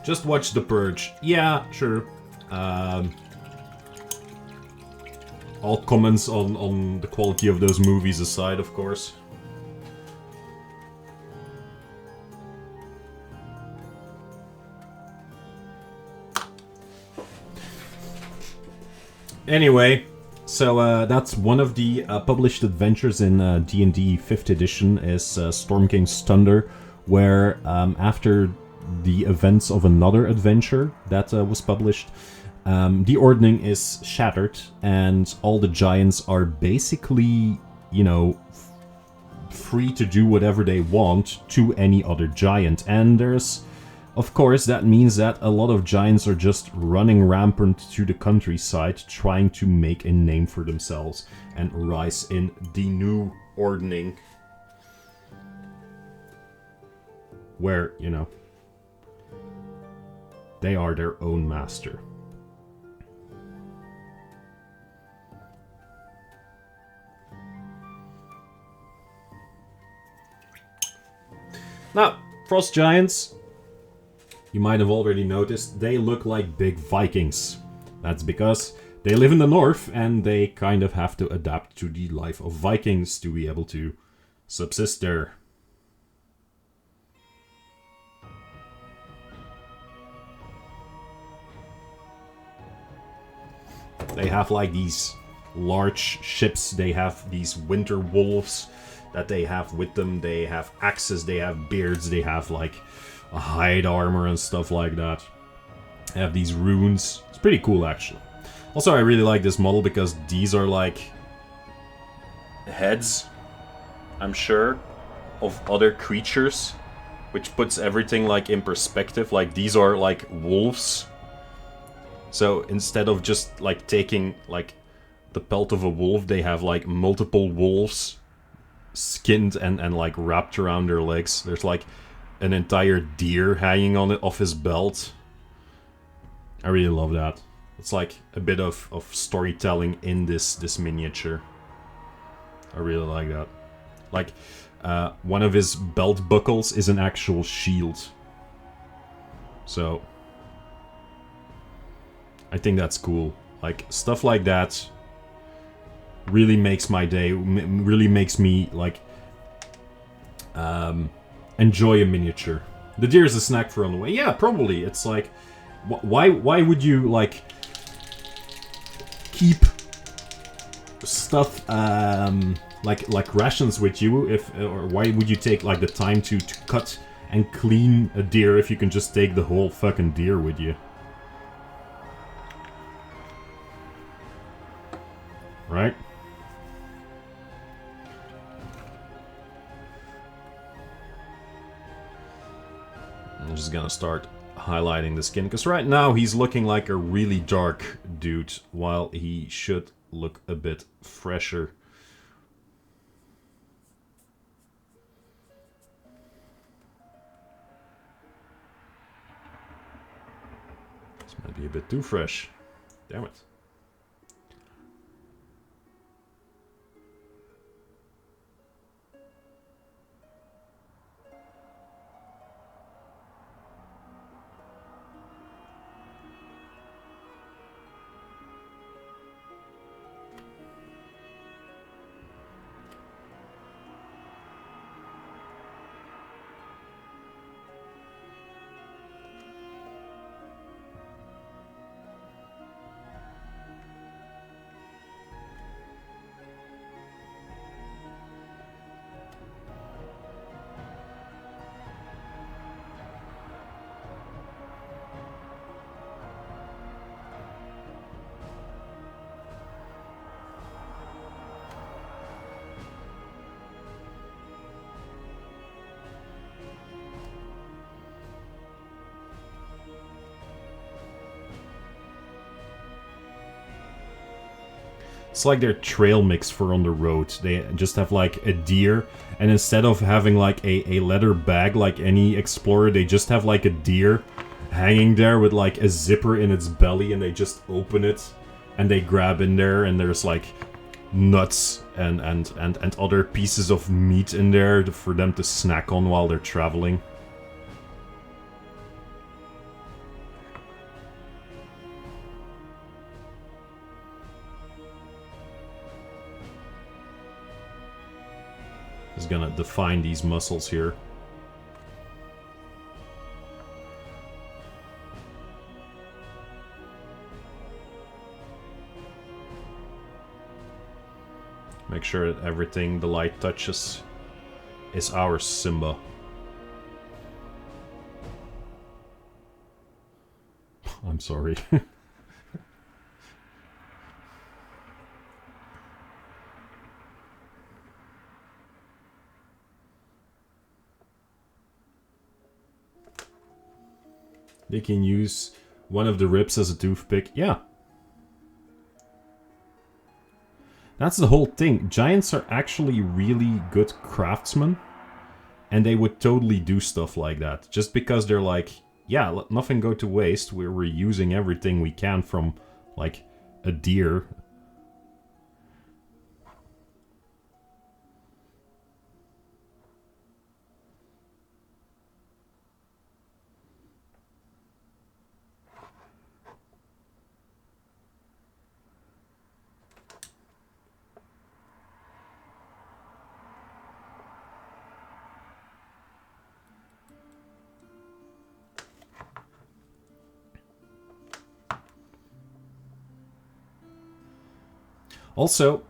Just watch The Purge. Yeah, sure. All comments on the quality of those movies aside, of course. Anyway, so that's one of the published adventures in D&D 5th edition is Storm King's Thunder, where after the events of another adventure that was published, the ordning is shattered and all the giants are basically, you know, free to do whatever they want to any other giant. And there's, of course, that means that a lot of giants are just running rampant to the countryside trying to make a name for themselves and rise in the new ordning where, you know, they are their own master. Now, Frost Giants, you might have already noticed, they look like big Vikings. That's because they live in the north and they kind of have to adapt to the life of Vikings to be able to subsist there. They have like these large ships, they have these winter wolves that they have with them, they have axes, they have beards, they have like a hide armor and stuff like that. I have these runes. It's pretty cool, actually. Also, I really like this model because these are like heads, I'm sure, of other creatures, which puts everything like in perspective. Like these are like wolves. So instead of just like taking like the pelt of a wolf, they have like multiple wolves skinned and like wrapped around their legs. There's like an entire deer hanging on it off his belt. I really love that. It's like a bit of storytelling in this miniature. I really like that. Like, one of his belt buckles is an actual shield. So, I think that's cool. Like, stuff like that really makes my day, really makes me, like, enjoy a miniature. The deer is a snack for on the way. Yeah, probably. It's like, why would you, like, keep stuff, like rations with you, or why would you take, like, the time to cut and clean a deer if you can just take the whole fucking deer with you? Right? I'm just gonna start highlighting the skin, because right now he's looking like a really dark dude, while he should look a bit fresher. This might be a bit too fresh. Damn it. It's like their trail mix for on the road. They just have like a deer, and instead of having like a leather bag like any explorer, they just have like a deer hanging there with like a zipper in its belly, and they just open it and they grab in there, and there's like nuts and other pieces of meat in there for them to snack on while they're traveling. Is gonna define these muscles here. Make sure that everything the light touches is our Simba. I'm sorry. They can use one of the ribs as a toothpick. Yeah. That's the whole thing. Giants are actually really good craftsmen. And they would totally do stuff like that. Just because they're like, yeah, let nothing go to waste. We're using everything we can from, like, a deer. Also,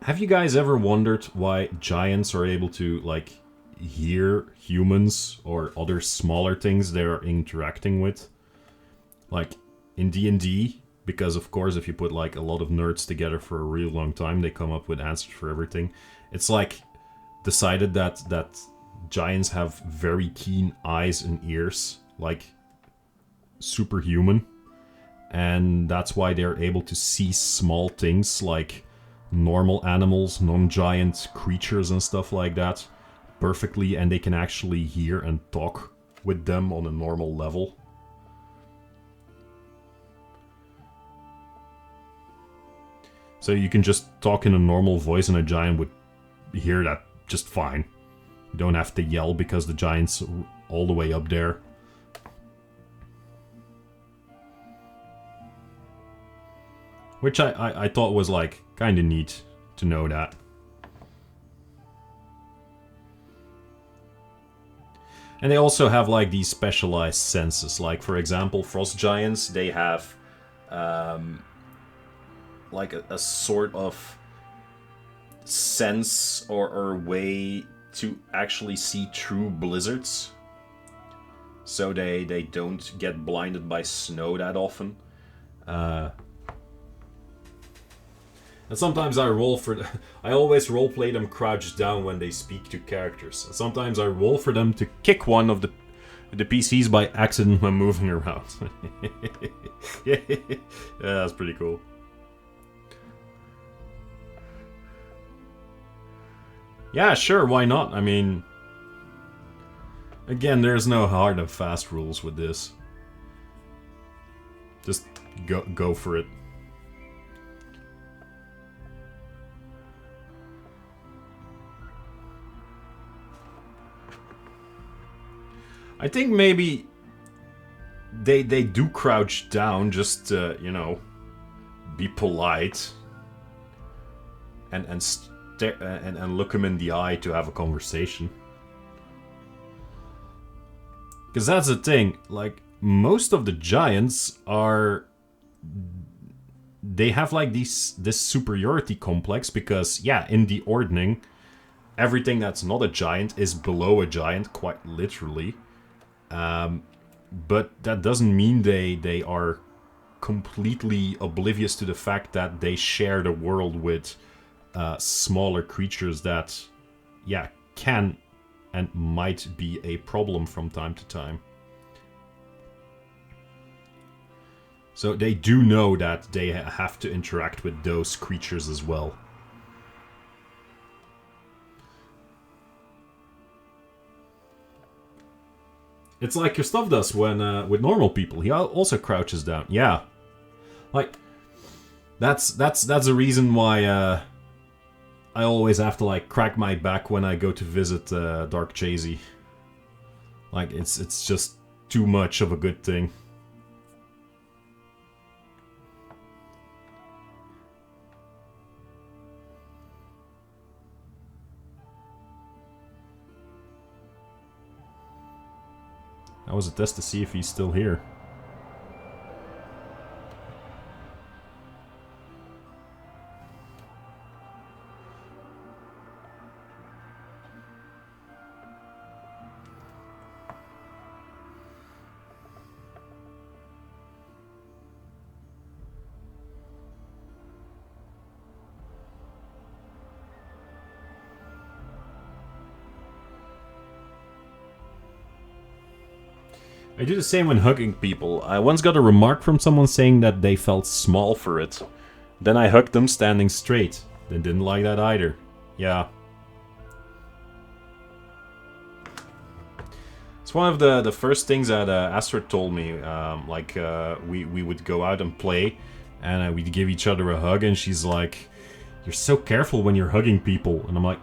have you guys ever wondered why giants are able to, like, hear humans or other smaller things they're interacting with. Like in D&D, because of course if you put like a lot of nerds together for a real long time, they come up with answers for everything. It's like decided that giants have very keen eyes and ears, like superhuman. And that's why they're able to see small things like normal animals, non-giant creatures and stuff like that perfectly, and they can actually hear and talk with them on a normal level. So you can just talk in a normal voice and a giant would hear that just fine. You don't have to yell because the giant's all the way up there. Which I thought was like kind of neat to know that. And they also have like these specialized senses. Like for example, Frost Giants, they have like a sort of sense or way to actually see through blizzards. So they don't get blinded by snow that often. And sometimes I roll for... I always roleplay them crouched down when they speak to characters. And sometimes I roll for them to kick one of the PCs by accident when moving around. Yeah, that's pretty cool. Yeah, sure, why not? I mean... Again, there's no hard and fast rules with this. Just go for it. I think maybe they do crouch down just to, you know, be polite and look him in the eye to have a conversation. Because that's the thing, like most of the giants are, they have like this superiority complex because yeah, in the ordning, everything that's not a giant is below a giant, quite literally. But that doesn't mean they are completely oblivious to the fact that they share the world with smaller creatures that, yeah, can and might be a problem from time to time. So they do know that they have to interact with those creatures as well. It's like Gustav does when with normal people. He also crouches down. Yeah, like that's the reason why I always have to like crack my back when I go to visit Dark Chasey. Like it's just too much of a good thing. That was a test to see if he's still here. I do the same when hugging people. I once got a remark from someone saying that they felt small for it. Then I hugged them standing straight. They didn't like that either. Yeah. It's one of the first things that Astrid told me. We would go out and play, and we'd give each other a hug, and she's like, "You're so careful when you're hugging people." And I'm like,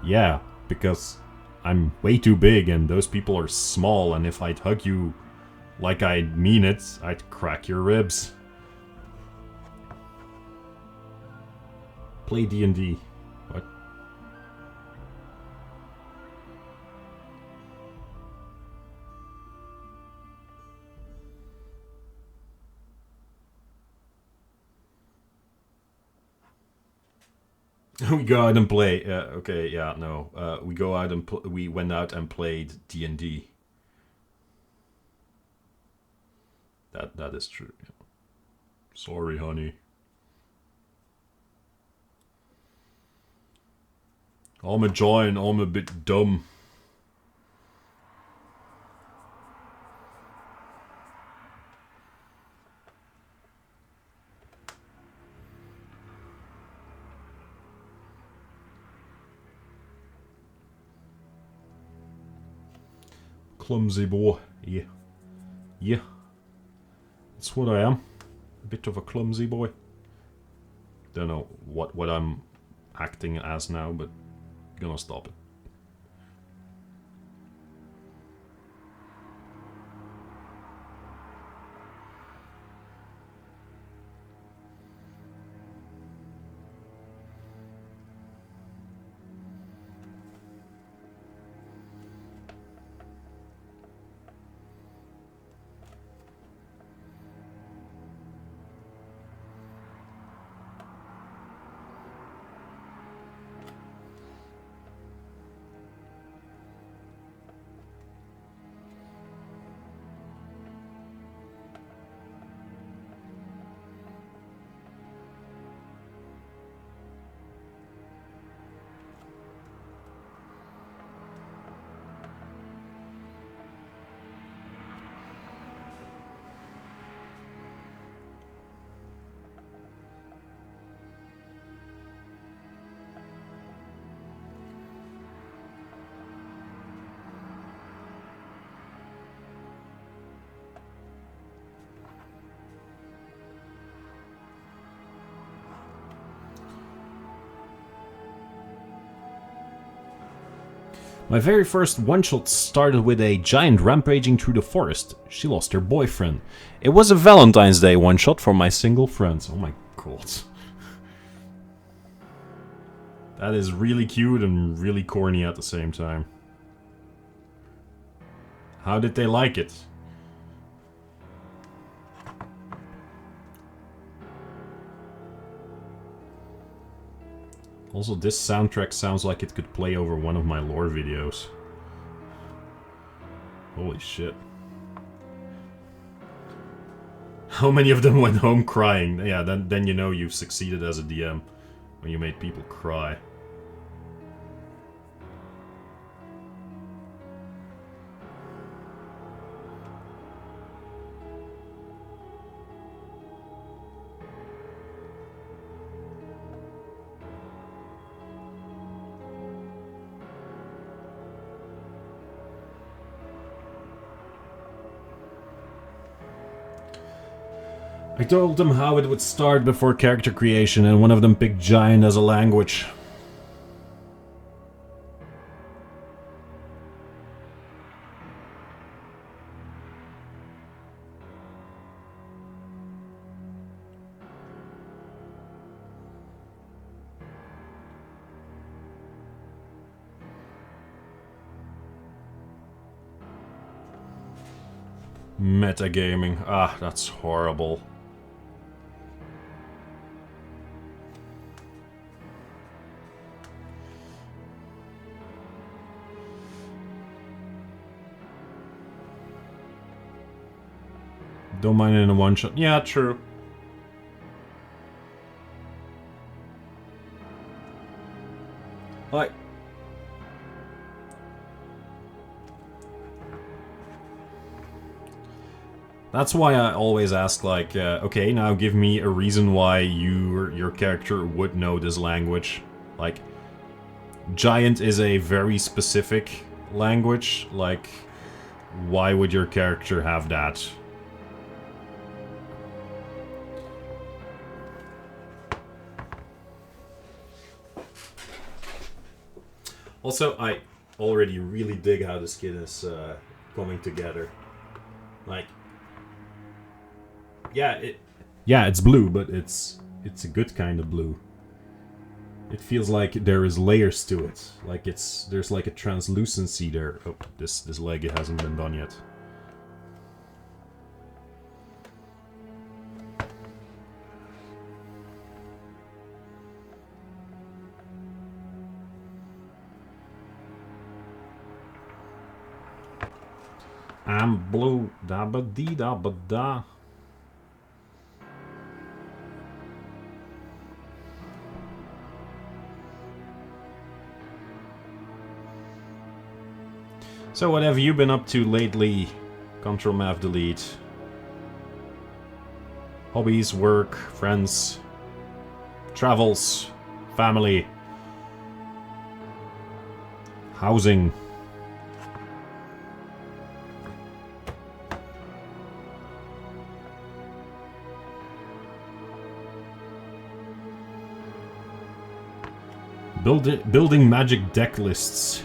"Yeah, because I'm way too big and those people are small, and if I'd hug you like I mean it, I'd crack your ribs." Play D&D. What? We go out and play. Okay, yeah, no. We go out and we went out and played D&D. That is true. Sorry, honey. I'm a giant. I'm a bit dumb. Clumsy boy. Yeah. Yeah. That's what I am. A bit of a clumsy boy. Don't know what I'm acting as now, but gonna stop it. My very first one-shot started with a giant rampaging through the forest. She lost her boyfriend. It was a Valentine's Day one-shot for my single friends. Oh my god. That is really cute and really corny at the same time. How did they like it? Also, this soundtrack sounds like it could play over one of my lore videos. Holy shit. How many of them went home crying? Yeah, then you know you've succeeded as a DM. When you made people cry. I told them how it would start before character creation, and one of them picked Giant as a language. Metagaming. Ah, that's horrible. Don't mind it in a one-shot. Yeah, true. Like... That's why I always ask, like, okay, now give me a reason why your character would know this language. Like, Giant is a very specific language. Like, why would your character have that? Also, I already really dig how the skin is coming together. Like, yeah, it's blue, but it's a good kind of blue. It feels like there is layers to it. Like there's like a translucency there. Oh, this leg hasn't been done yet. I'm blue, da ba dee da ba da. So what have you been up to lately? Control Mav delete. Hobbies, work, friends, travels, family, housing. Building magic deck lists.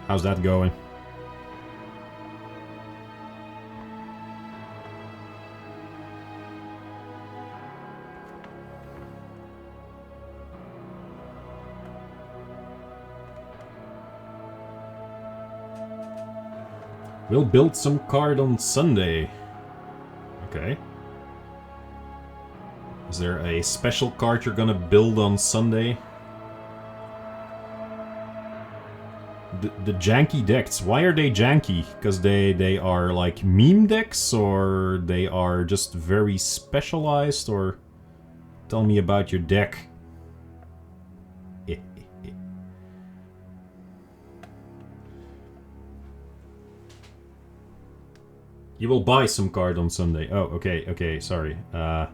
How's that going? We'll build some card on Sunday. Okay. Is there a special card you're gonna build on Sunday? The janky decks, why are they janky? Because they are like meme decks, or they are just very specialized, or... Tell me about your deck. You will buy some card on Sunday. Oh, okay, sorry. I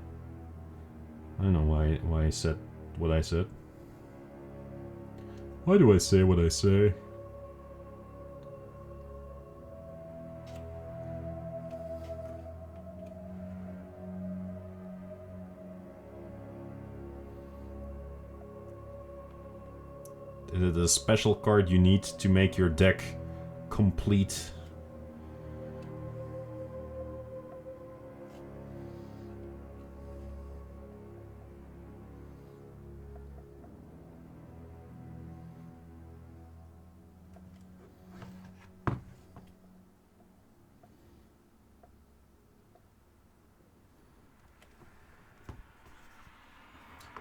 don't know why I said what I said. Why do I say what I say? The special card you need to make your deck complete.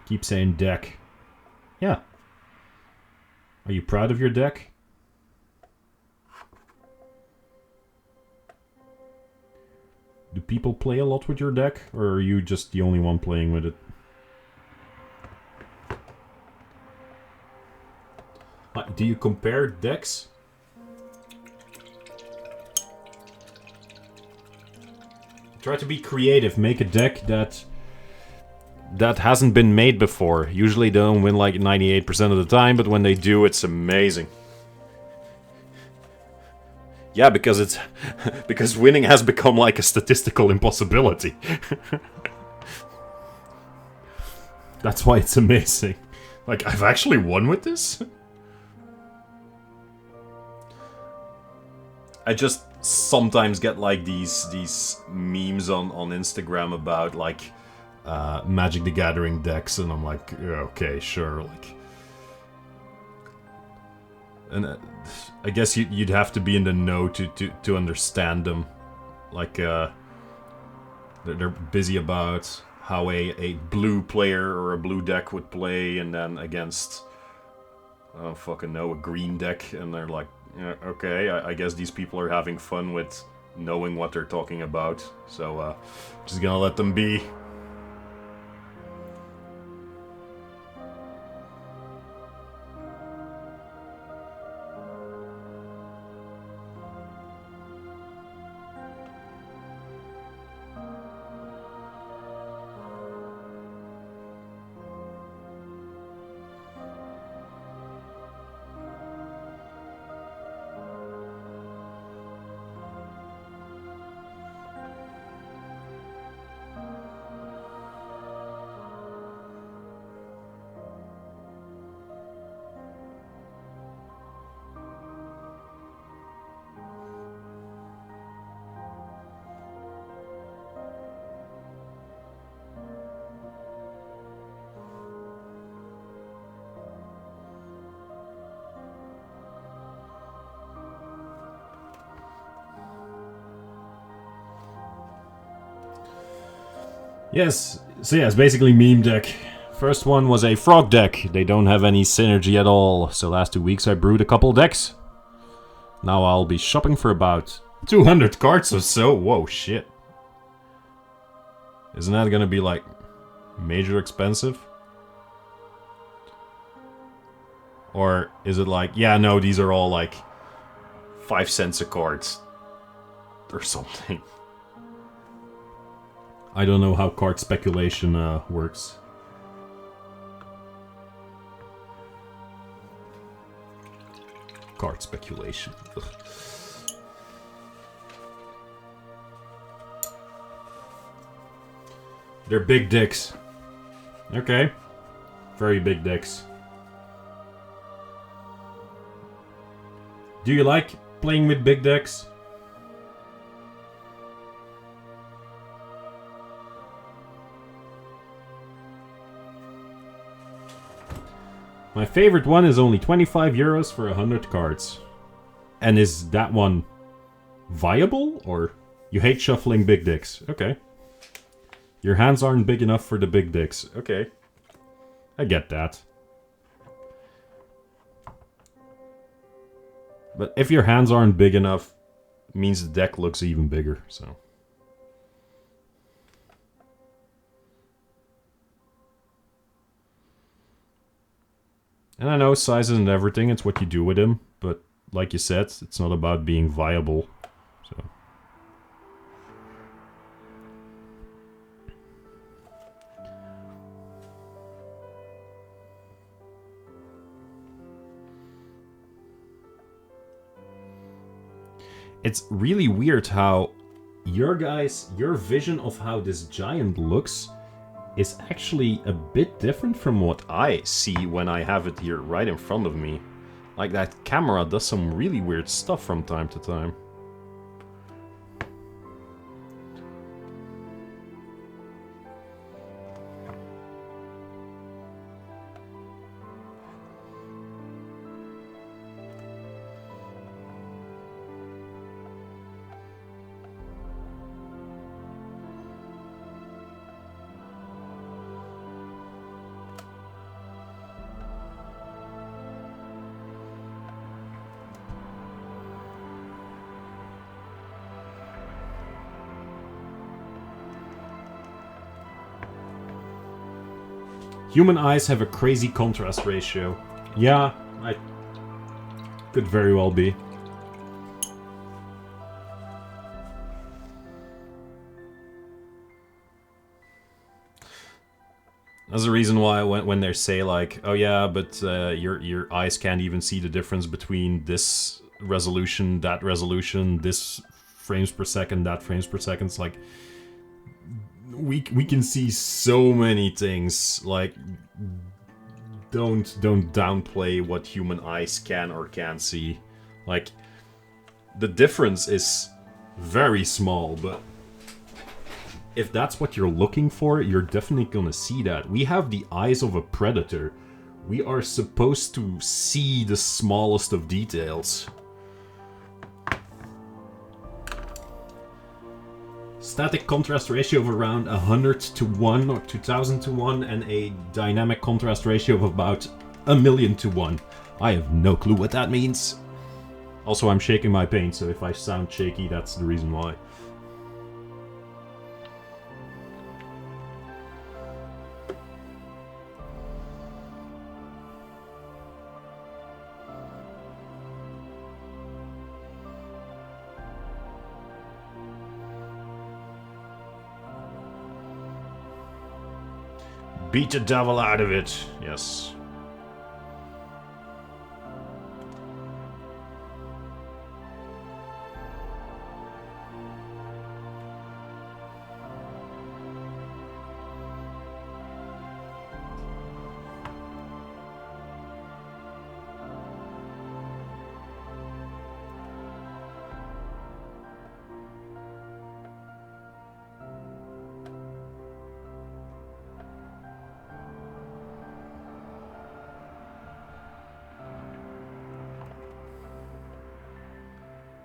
Keep saying deck. Yeah. Are you proud of your deck? Do people play a lot with your deck, or are you just the only one playing with it? Do you compare decks? Try to be creative. Make a deck that hasn't been made before. Usually they don't win like 98% of the time, but when they do, it's amazing. Yeah, because because winning has become like a statistical impossibility. That's why it's amazing. Like, I've actually won with this? I just sometimes get like these memes on Instagram about like Magic the Gathering decks, and I'm like, yeah, okay, sure, like, and I guess you'd have to be in the know to understand them. Like, they're busy about how a blue player or a blue deck would play, and then against, I don't fucking know, a green deck, and they're like, yeah, okay, I guess these people are having fun with knowing what they're talking about, so just gonna let them be. Yes, so yeah, it's basically meme deck. First one was a frog deck. They don't have any synergy at all. So last 2 weeks I brewed a couple decks. Now I'll be shopping for about 200 cards or so. Whoa, shit. Isn't that gonna be like major expensive? Or is it like, yeah, no, these are all like 5 cents a card or something. I don't know how card speculation works. Card speculation. Ugh. They're big dicks. Okay. Very big dicks. Do you like playing with big decks? My favorite one is only 25 euros for 100 cards. And is that one viable? Or you hate shuffling big dicks? Okay. Your hands aren't big enough for the big dicks. Okay. I get that. But if your hands aren't big enough, it means the deck looks even bigger, so. And I know size isn't everything, it's what you do with him, but like you said, it's not about being viable, so. It's really weird how your vision of how this giant looks is actually a bit different from what I see when I have it here right in front of me. Like, that camera does some really weird stuff from time to time. Human eyes have a crazy contrast ratio. Yeah, I could very well be. That's the reason why when they say like, oh yeah, but your eyes can't even see the difference between this resolution, this frames per second, that frames per second. It's like, we can see so many things. Like, don't downplay what human eyes can or can't see. Like, the difference is very small, but if that's what you're looking for, you're definitely gonna see that. We have the eyes of a predator. We are supposed to see the smallest of details. Static contrast ratio of around 100 to 1 or 2000 to 1 and a dynamic contrast ratio of about 1,000,000 to 1. I have no clue what that means. Also, I'm shaking my paint, so if I sound shaky, that's the reason why. Beat the devil out of it, yes.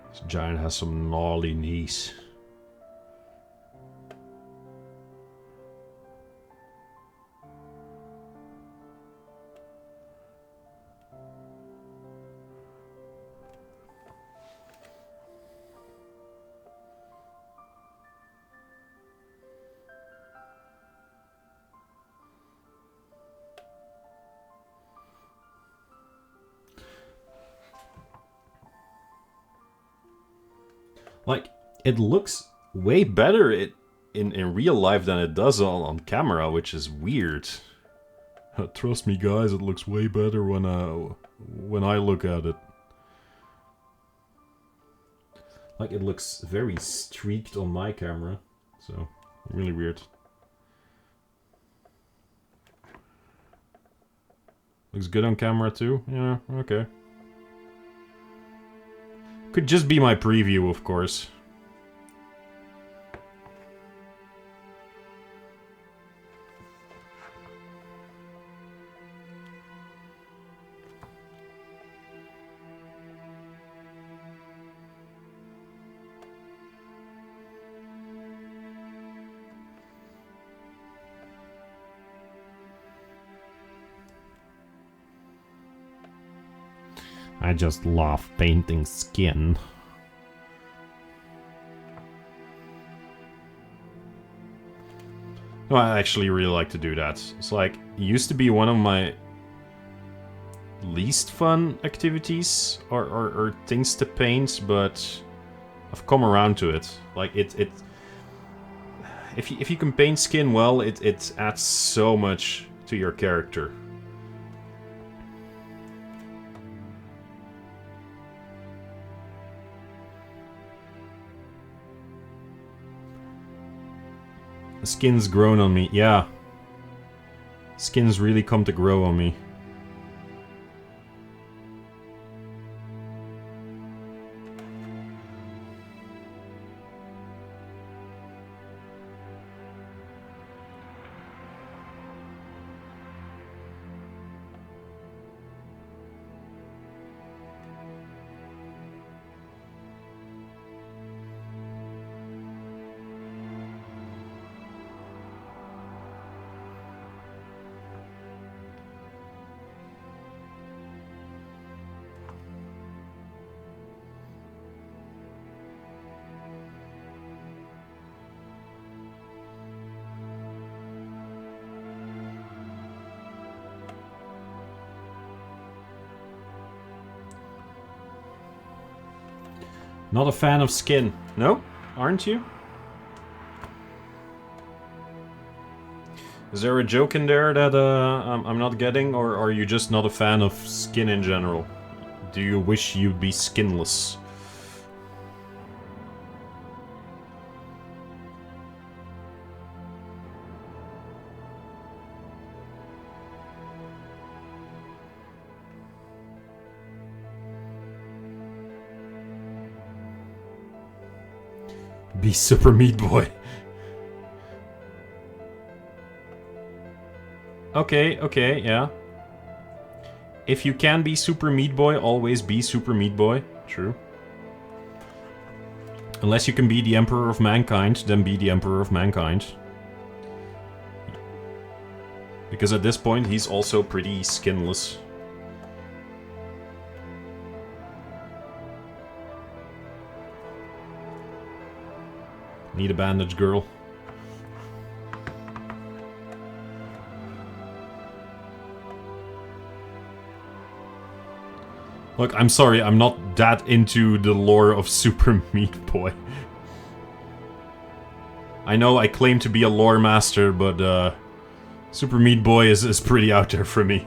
This giant has some gnarly knees. Like, it looks way better in real life than it does on camera, which is weird. Trust me, guys, it looks way better when I look at it. Like, it looks very streaked on my camera, so really weird. Looks good on camera too? Yeah, okay. Could just be my preview, of course. I just love painting skin. No, I actually really like to do that. It's like, it used to be one of my least fun activities or things to paint, but I've come around to it. Like, if you can paint skin well, it adds so much to your character. Skin's grown on me, yeah. Skins really come to grow on me. Not a fan of skin. No? Aren't you? Is there a joke in there that I'm not getting, or are you just not a fan of skin in general? Do you wish you'd be skinless? Be Super Meat Boy. Okay, yeah. If you can be Super Meat Boy, always be Super Meat Boy. True. Unless you can be the Emperor of Mankind, then be the Emperor of Mankind. Because at this point, he's also pretty skinless. Need a bandage, girl. Look, I'm sorry, I'm not that into the lore of Super Meat Boy. I know I claim to be a lore master, but Super Meat Boy is pretty out there for me.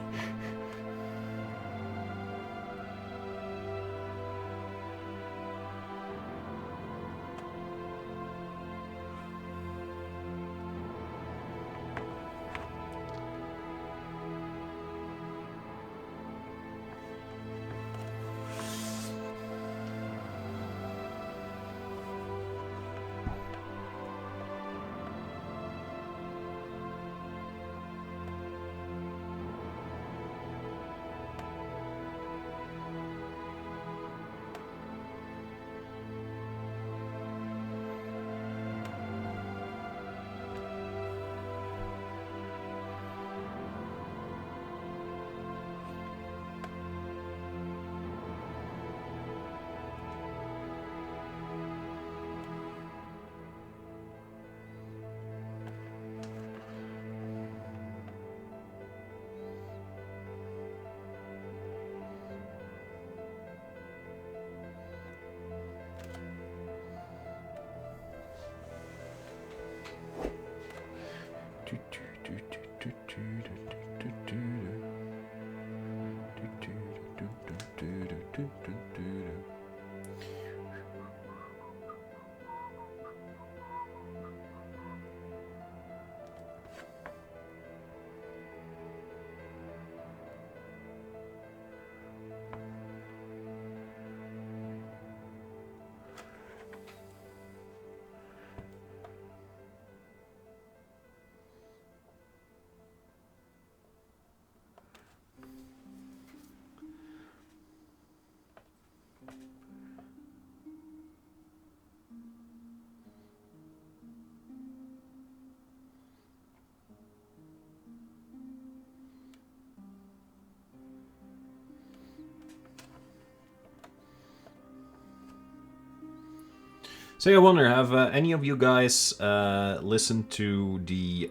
So I wonder, have any of you guys listened to the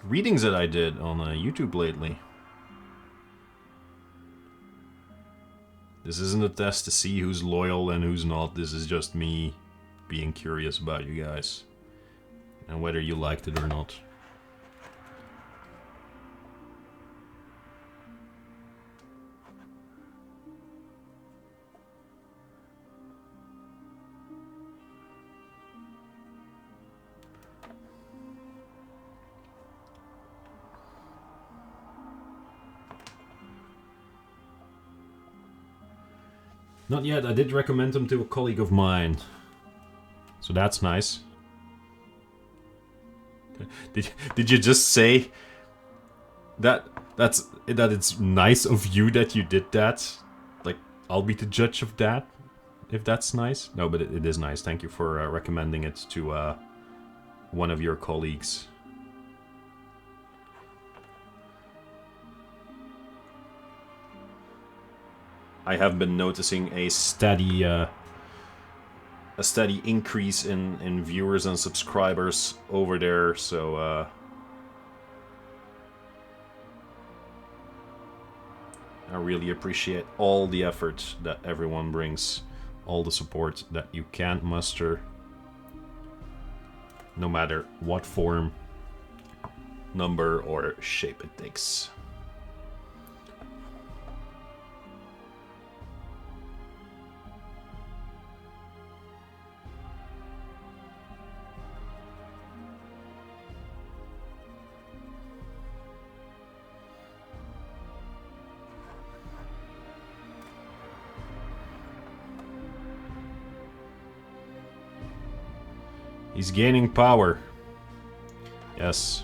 readings that I did on YouTube lately? This isn't a test to see who's loyal and who's not. This is just me being curious about you guys and whether you liked it or not. Not yet. I did recommend them to a colleague of mine. So that's nice. Did you just say that it's nice of you that you did that? Like, I'll be the judge of that? If that's nice? No, but it is nice. Thank you for recommending it to one of your colleagues. I have been noticing a steady increase in viewers and subscribers over there, so I really appreciate all the effort that everyone brings, all the support that you can muster, no matter what form, number, or shape it takes. He's gaining power. Yes.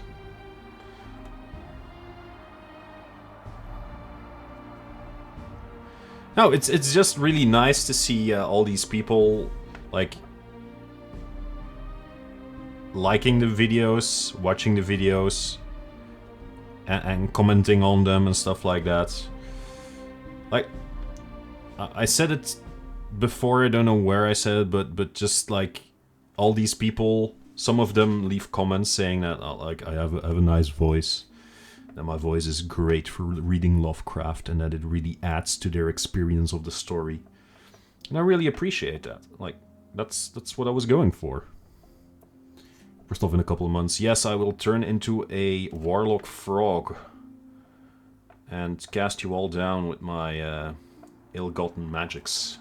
No, it's just really nice to see all these people, like, liking the videos, watching the videos, and commenting on them and stuff like that. Like, I said it before, I don't know where I said it, but just like all these people, some of them leave comments saying that like I have a nice voice, that my voice is great for reading Lovecraft, and that it really adds to their experience of the story. And I really appreciate that. Like, that's what I was going for. First off, in a couple of months, yes, I will turn into a warlock frog and cast you all down with my ill-gotten magics.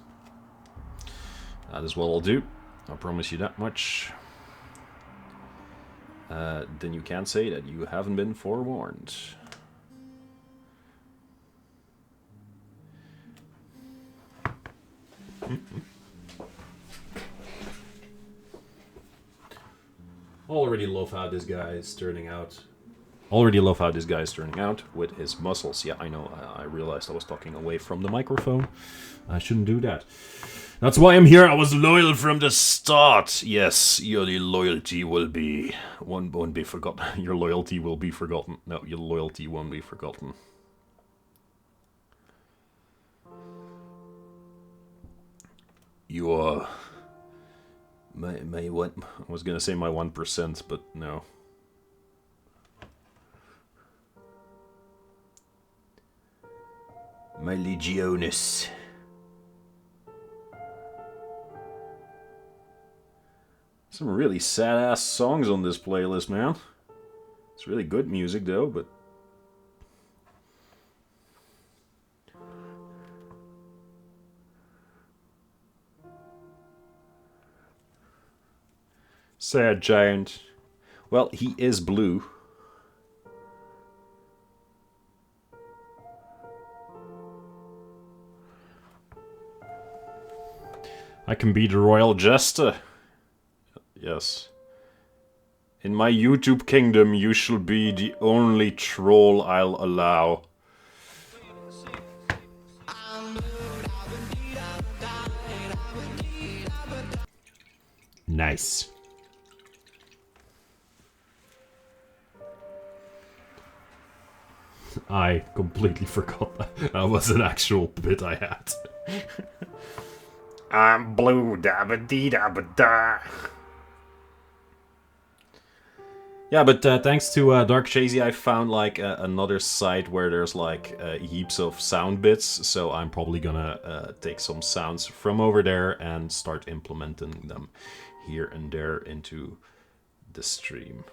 That is what I'll do. I promise you that much. Then you can't say that you haven't been forewarned. Already love how this guy is turning out. Already love how this guy is turning out with his muscles. Yeah, I know. I realized I was talking away from the microphone. I shouldn't do that. That's why I'm here. I was loyal from the start. Yes, your loyalty won't be forgotten. Your loyalty will be forgotten. No, your loyalty won't be forgotten. You are my one. I was gonna say my 1%, but no. My legionis. Some really sad-ass songs on this playlist, man. It's really good music, though, but... Sad giant. Well, he is blue. I can be the royal jester. Yes. In my YouTube kingdom, you shall be the only troll I'll allow. Nice. I completely forgot that was an actual bit I had. I'm blue, dabba dee dabba da. Yeah, but thanks to Dark Chazy, I found like another site where there's like heaps of sound bits. So I'm probably gonna take some sounds from over there and start implementing them here and there into the stream.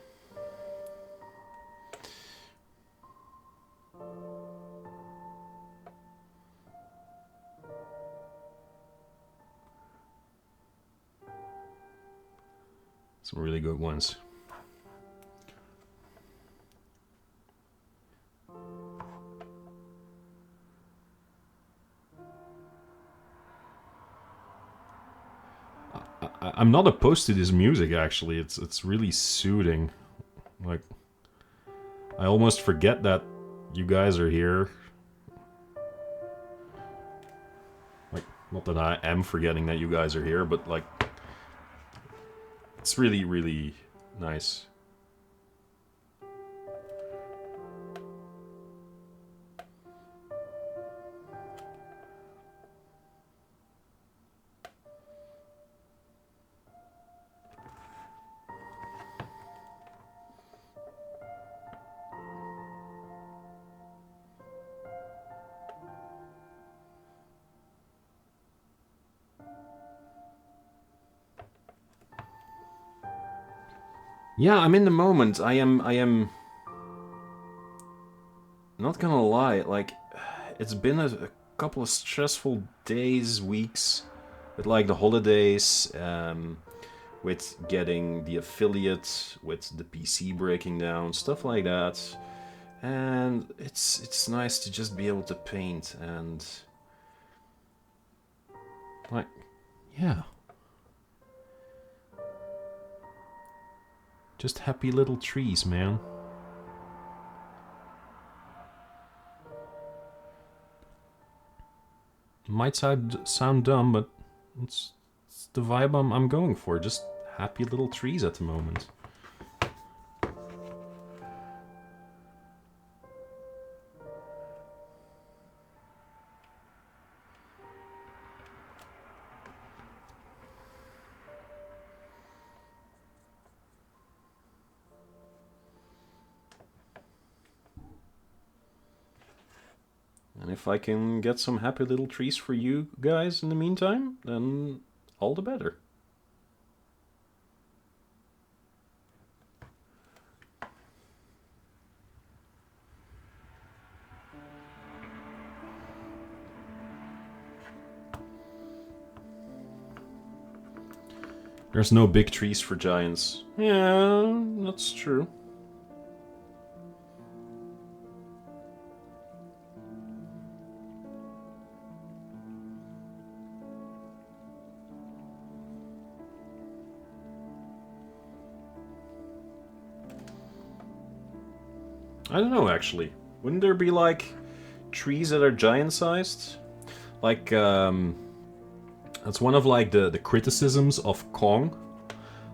Some really good ones. I'm not opposed to this music, actually. It's really soothing. Like, I almost forget that you guys are here. Like, not that I am forgetting that you guys are here, but like, it's really, really nice. Yeah, I'm in the moment. I am not gonna lie, like, it's been a couple of stressful days, weeks, with like the holidays, with getting the affiliate, with the PC breaking down, stuff like that. And it's nice to just be able to paint and like, yeah. Just happy little trees, man. Might sound dumb, but it's the vibe I'm going for. Just happy little trees at the moment. And if I can get some happy little trees for you guys in the meantime, then all the better. There's no big trees for giants. Yeah, that's true. I don't know, actually. Wouldn't there be, like, trees that are giant-sized? Like, that's one of, like, the criticisms of Kong.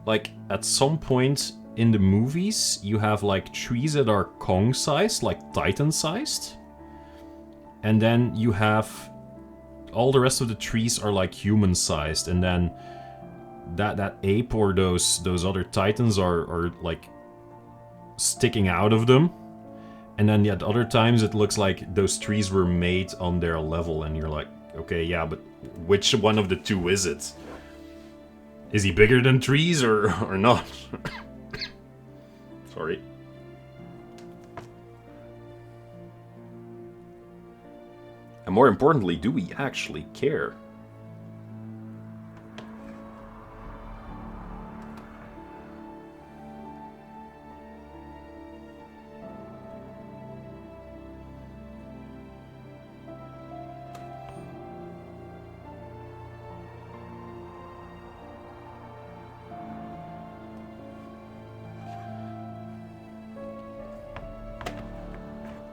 Like, at some point in the movies, you have, like, trees that are Kong-sized, like Titan-sized. And then you have... all the rest of the trees are, like, human-sized. And then that ape or those other Titans are like, sticking out of them. And then at other times it looks like those trees were made on their level, and you're like, okay, yeah, but which one of the two is it? Is he bigger than trees or not? Sorry. And more importantly, do we actually care?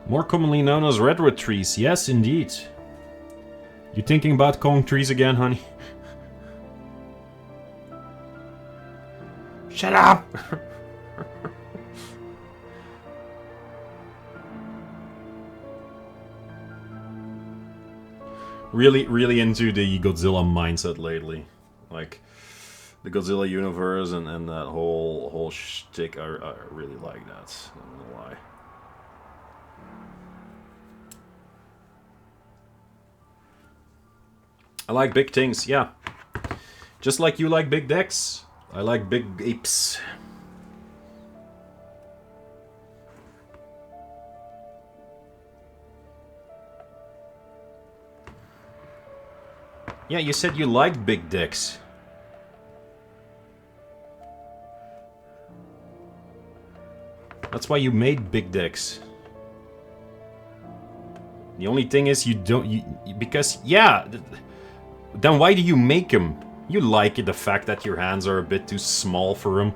More commonly known as redwood trees. Yes, indeed. You thinking about Kong trees again, honey? Shut up! really into the Godzilla mindset lately. Like, the Godzilla universe and that whole shtick, I really like that. I don't know why. I like big things, yeah. Just like you like big decks, I like big apes. Yeah, you said you liked big decks. That's why you made big decks. The only thing is you don't... because, yeah... Then why do you make them? You like it, the fact that your hands are a bit too small for them.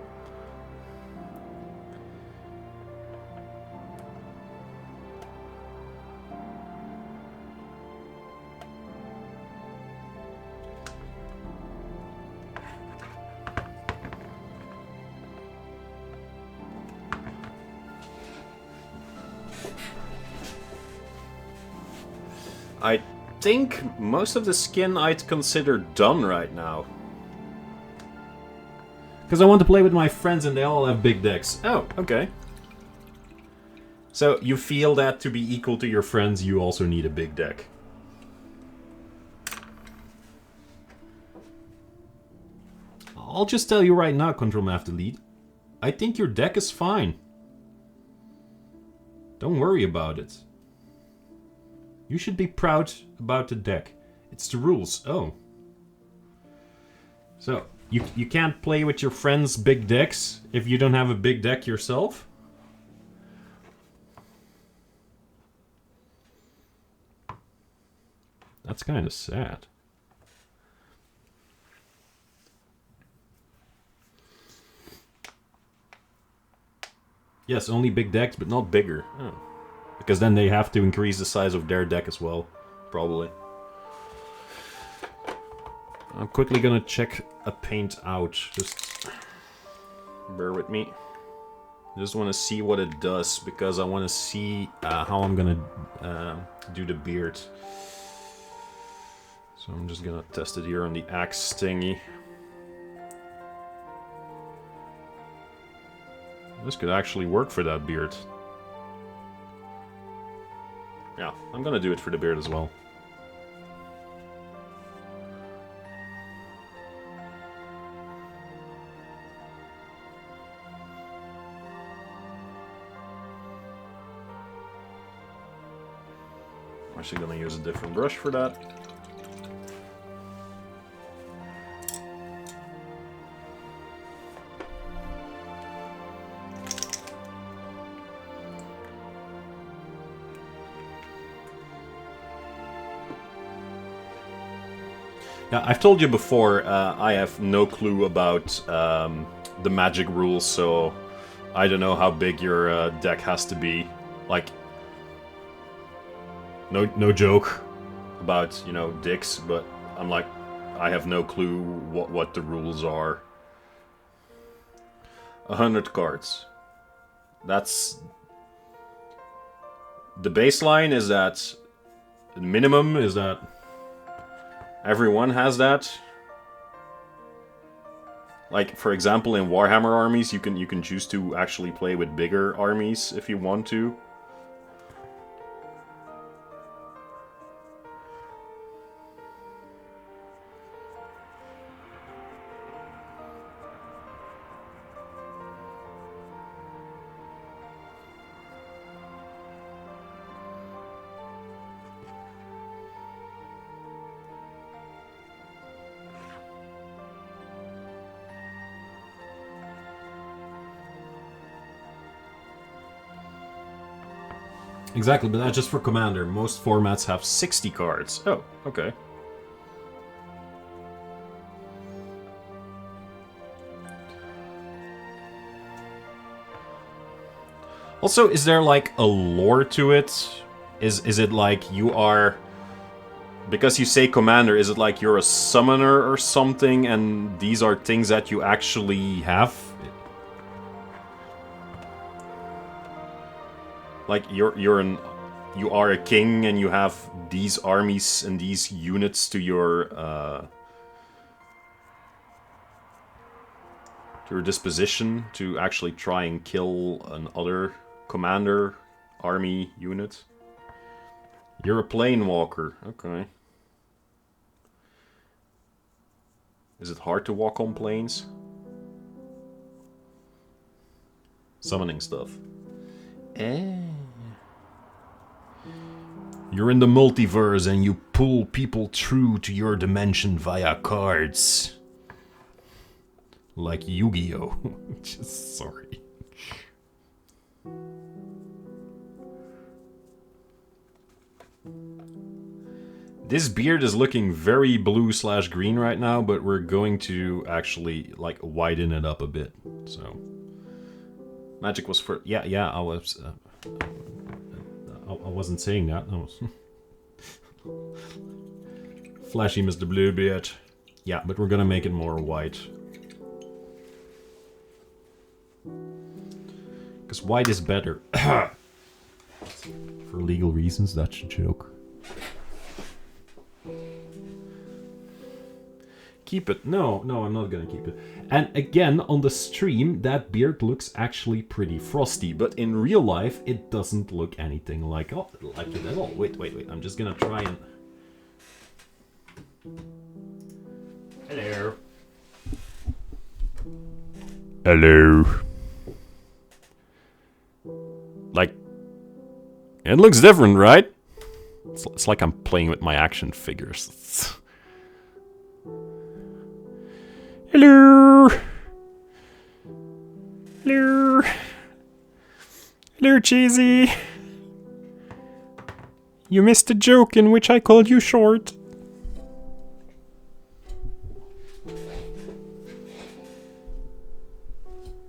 I think most of the skin I'd consider done right now. Because I want to play with my friends and they all have big decks. Oh, okay. So you feel that to be equal to your friends, you also need a big deck. I'll just tell you right now, Control Math Delete. I think your deck is fine. Don't worry about it. You should be proud about the deck. It's the rules. Oh. So, you can't play with your friends' big decks if you don't have a big deck yourself? That's kind of sad. Yes, only big decks, but not bigger. Oh. Because then they have to increase the size of their deck as well, probably. I'm quickly gonna check a paint out. Just bear with me. I just want to see what it does, because I want to see how I'm gonna do the beard. So I'm just gonna test it here on the axe thingy. This could actually work for that beard. Yeah, I'm gonna do it for the beard as well. I'm actually gonna use a different brush for that. Yeah, I've told you before, I have no clue about the magic rules, so I don't know how big your deck has to be. Like, no joke about, you know, dicks, but I'm like, I have no clue what the rules are. 100 cards. That's... The baseline is that... The minimum is that... Everyone has that. Like, for example, in Warhammer armies, you can choose to actually play with bigger armies if you want to. Exactly, but that's just for Commander. Most formats have 60 cards. Oh, okay. Also, is there like a lore to it? Is it like you are... Because you say Commander, is it like you're a summoner or something and these are things that you actually have? Like, you're an you are a king and you have these armies and these units to your disposition to actually try and kill another commander army unit. You're a plane walker, okay. Is it hard to walk on planes? Summoning stuff. You're in the multiverse and you pull people through to your dimension via cards. Like Yu-Gi-Oh! Just sorry. This beard is looking very blue/green right now, but we're going to actually like widen it up a bit. So magic was for yeah. I was I wasn't saying that. I was flashy, Mr. Bluebeard. Yeah, but we're gonna make it more white. Because white is better. For legal reasons, that's a joke. Keep it. No, I'm not gonna keep it. And again, on the stream, that beard looks actually pretty frosty, but in real life, it doesn't look anything like it at all. Wait. I'm just gonna try and... Hello. Hello. Like, it looks different, right? It's like I'm playing with my action figures. Hello. Hello. Hello, Cheesy. You missed a joke in which I called you short.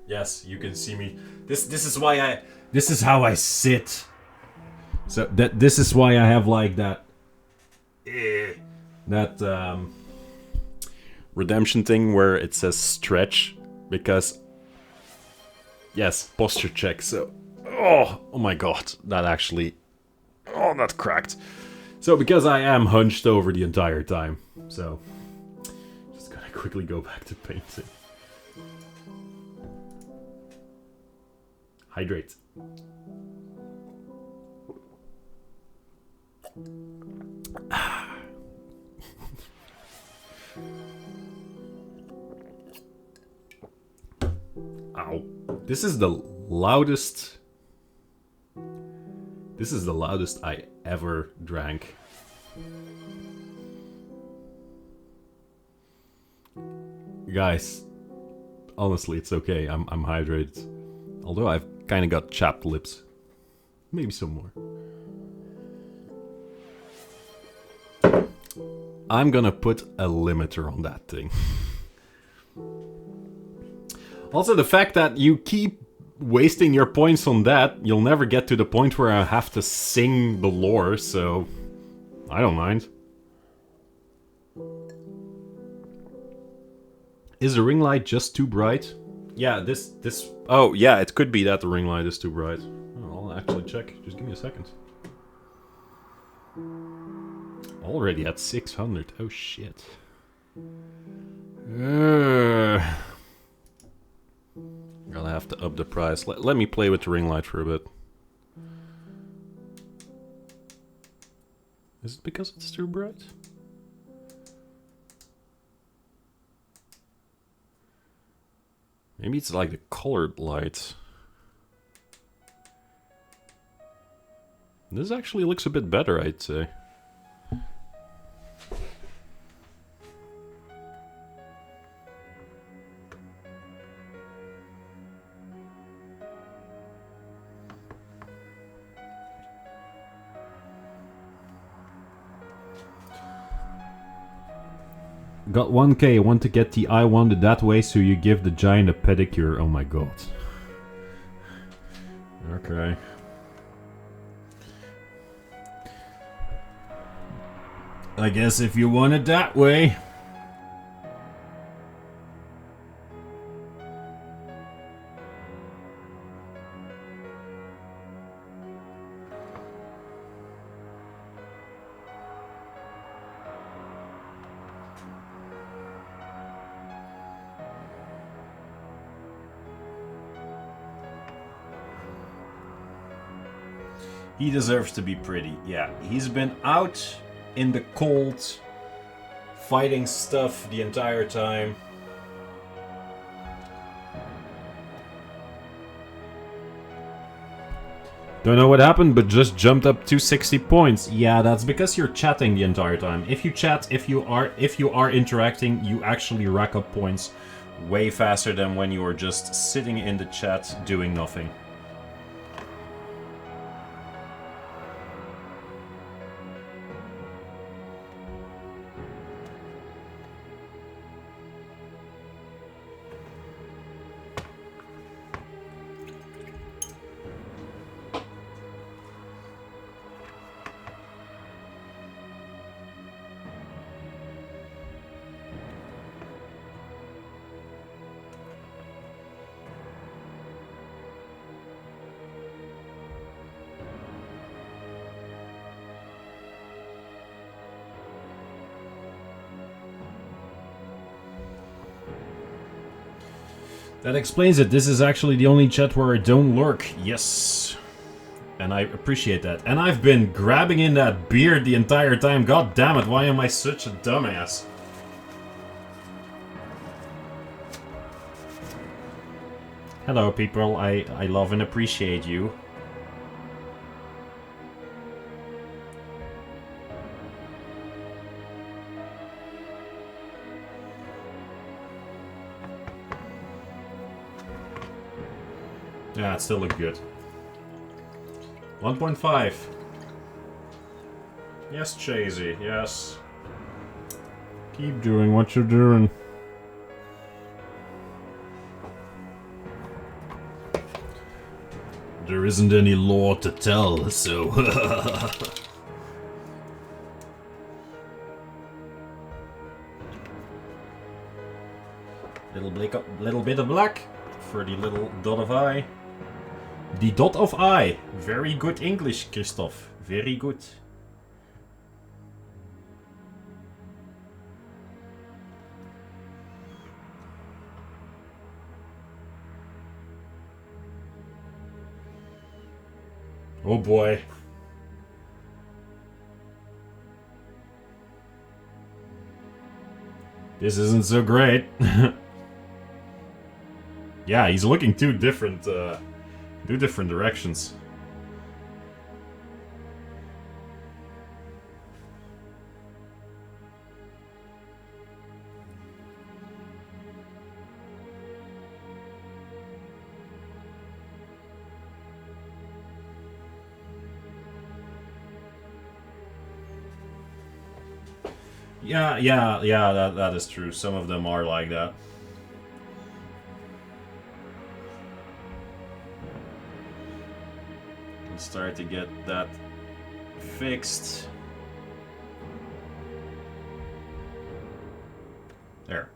Yes, you can see me. This is why I... This is how I sit. So this is why I have like that redemption thing where it says stretch, because yes, posture check. So oh my god, that cracked. So because I am hunched over the entire time, so just gonna quickly go back to painting. Hydrate. Ow. This is the loudest I ever drank. Guys, honestly, it's okay. I'm hydrated. Although I've kind of got chapped lips. Maybe some more. I'm gonna put a limiter on that thing. Also, the fact that you keep wasting your points on that, you'll never get to the point where I have to sing the lore, so I don't mind. Is the ring light just too bright? Yeah, this... Oh, yeah, it could be that the ring light is too bright. Oh, I'll actually check. Just give me a second. Already at 600. Oh, shit. Gonna have to up the price. Let me play with the ring light for a bit. Is it because it's too bright? Maybe it's like the colored light. This actually looks a bit better, I'd say. Got 1k, want to get the eye wand that way, so you give the giant a pedicure. Oh my god. Okay. I guess if you want it that way. He deserves to be pretty. Yeah, he's been out in the cold, fighting stuff the entire time. Don't know what happened, but just jumped up to 60 points. Yeah, that's because you're chatting the entire time. If you chat, if you are interacting, you actually rack up points way faster than when you are just sitting in the chat doing nothing. That explains it. This is actually the only chat where I don't lurk. Yes. And I appreciate that. And I've been grabbing in that beard the entire time. God damn it, why am I such a dumbass? Hello, people. I love and appreciate you. Yeah, it still looks good. 1.5. Yes, Chasey, yes. Keep doing what you're doing. There isn't any law to tell, so... little bit of black for the little dot of eye. The dot of eye. Very good English, Christoph. Very good. Oh boy. This isn't so great. Yeah, he's looking two different directions. Yeah, that is true. Some of them are like that. Let's start to get that fixed. There.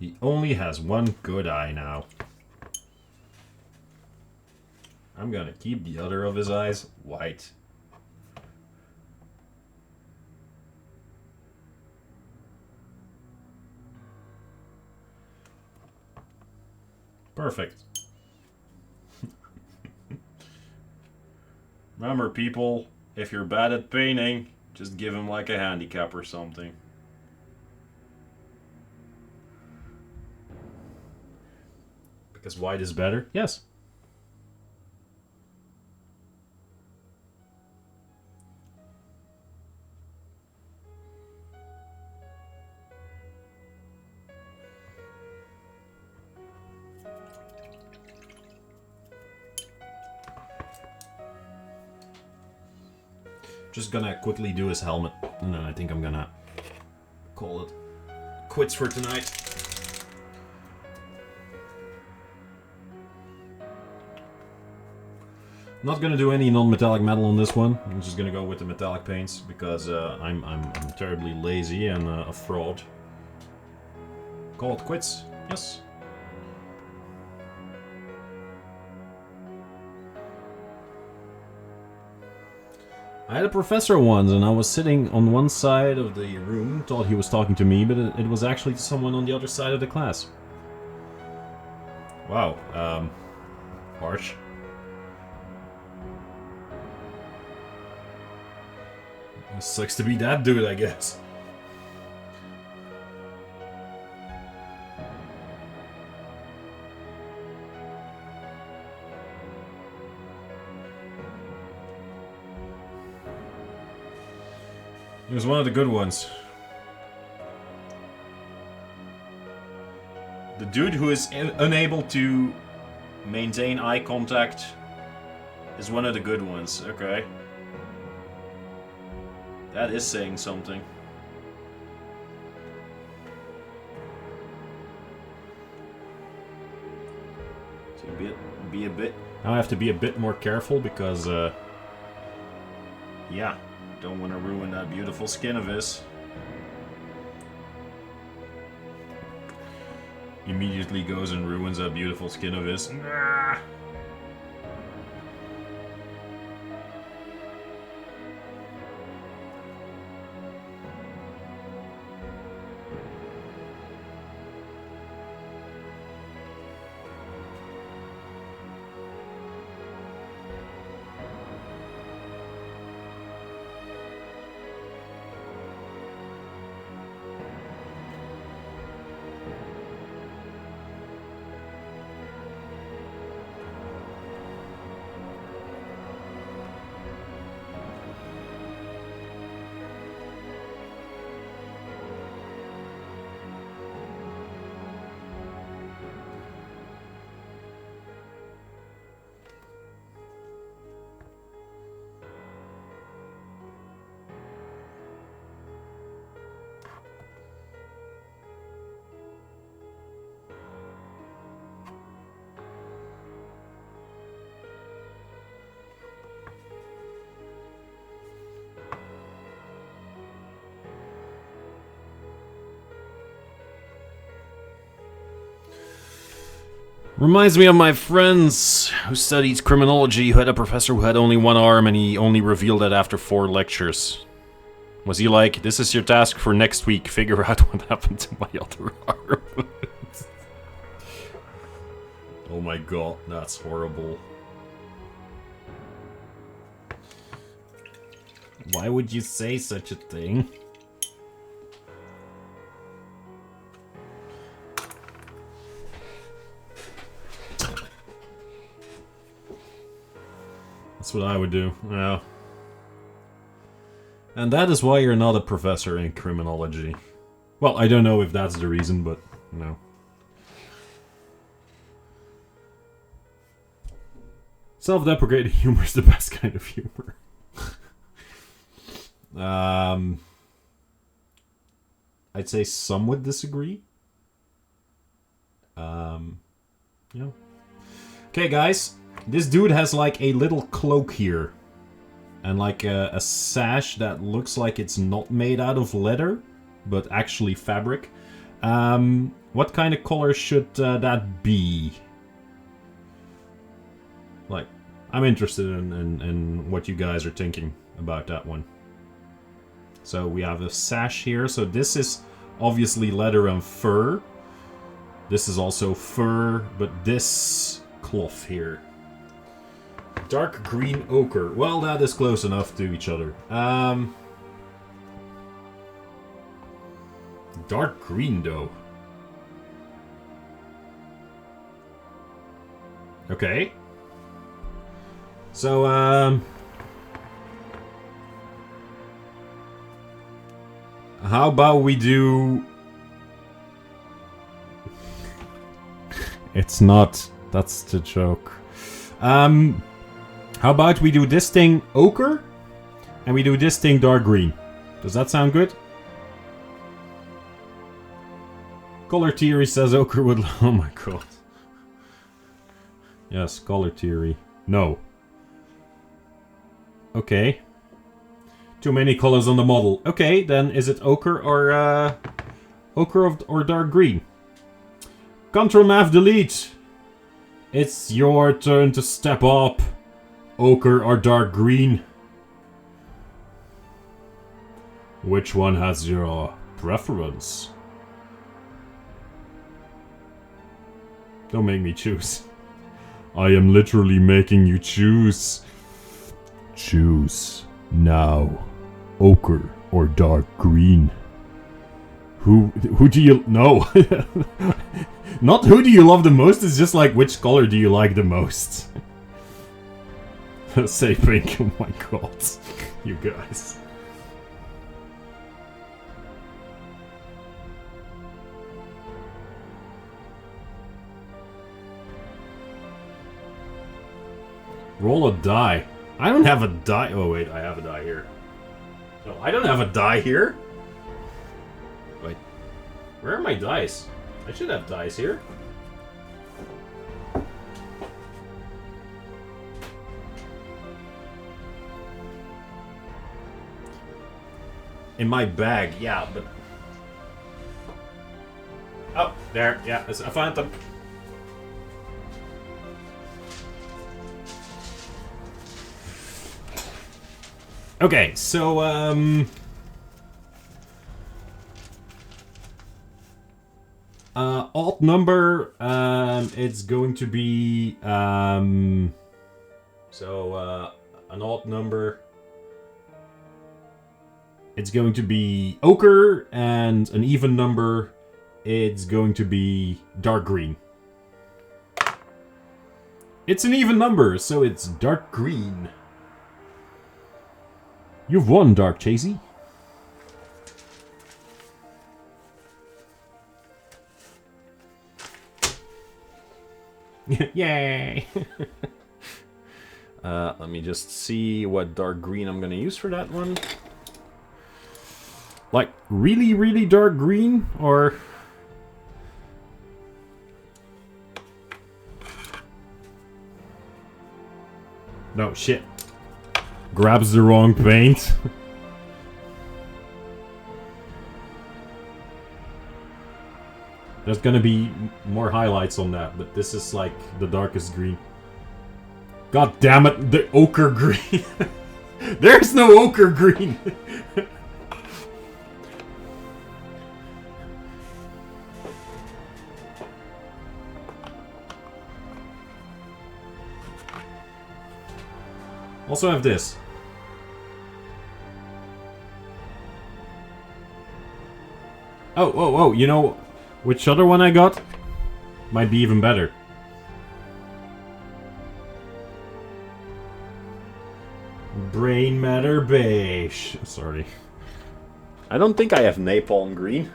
He only has one good eye now. I'm gonna keep the other of his eyes white. Perfect. Remember, people, if you're bad at painting, just give him like a handicap or something. Because white is better? Yes. Just gonna quickly do his helmet, and then I think I'm gonna call it quits for tonight. Not gonna do any non-metallic metal on this one. I'm just gonna go with the metallic paints because I'm terribly lazy and a fraud. Call it quits. Yes. I had a professor once, and I was sitting on one side of the room, thought he was talking to me, but it was actually someone on the other side of the class. Wow, harsh. It sucks to be that dude, I guess. He was one of the good ones. The dude who is unable to maintain eye contact is one of the good ones. Okay. That is saying something. So be a bit. Now I have to be a bit more careful because, yeah, don't want to ruin that beautiful skin of his. Immediately goes and ruins that beautiful skin of his. Nah. Reminds me of my friends who studied criminology, who had a professor who had only one arm and he only revealed it after 4 lectures. Was he like, this is your task for next week, figure out what happened to my other arm? Oh my god, that's horrible. Why would you say such a thing? That's what I would do, yeah. And that is why you're not a professor in criminology. Well, I don't know if that's the reason, but no. Self-deprecating humor is the best kind of humor. I'd say some would disagree. Yeah. Okay, guys. This dude has like a little cloak here. And like a sash that looks like it's not made out of leather, but actually fabric. What kind of color should that be? Like, I'm interested in what you guys are thinking about that one. So we have a sash here. So this is obviously leather and fur. This is also fur, but this cloth here. Dark green ochre. Well, that is close enough to each other. Dark green, though. Okay. So, how about we do... It's not. That's the joke. How about we do this thing ochre, and we do this thing dark green? Does that sound good? Color theory says ochre would... Oh my god. Yes, color theory. No. Okay. Too many colors on the model. Okay, then is it ochre or or dark green? Control Mav delete. It's your turn to step up. Ochre or dark green? Which one has your preference? Don't make me choose. I am literally making you choose. Choose now. ochre or dark green? Who do you... No. Not who do you love the most, it's just like which color do you like the most. Say pink, oh my god. You guys. Roll a die. I don't have a die. Oh wait, I have a die here. No, I don't have a die here. Wait. Where are my dice? I should have dice here. In my bag, yeah, but... Oh, there, yeah, I found them. Okay, so, odd number, it's going to be, an odd number, it's going to be ochre, and an even number, it's going to be dark green. It's an even number, so it's dark green. You've won, Dark Chasey. Yay! Let me just see what dark green I'm gonna use for that one. Like, really, really dark green, or... No, shit. Grabs the wrong paint. There's gonna be more highlights on that, but this is like the darkest green. God damn it, the ochre green. There's no ochre green. Also have this. Oh, you know which other one I got? Might be even better. Brain matter beige. Sorry. I don't think I have napalm green.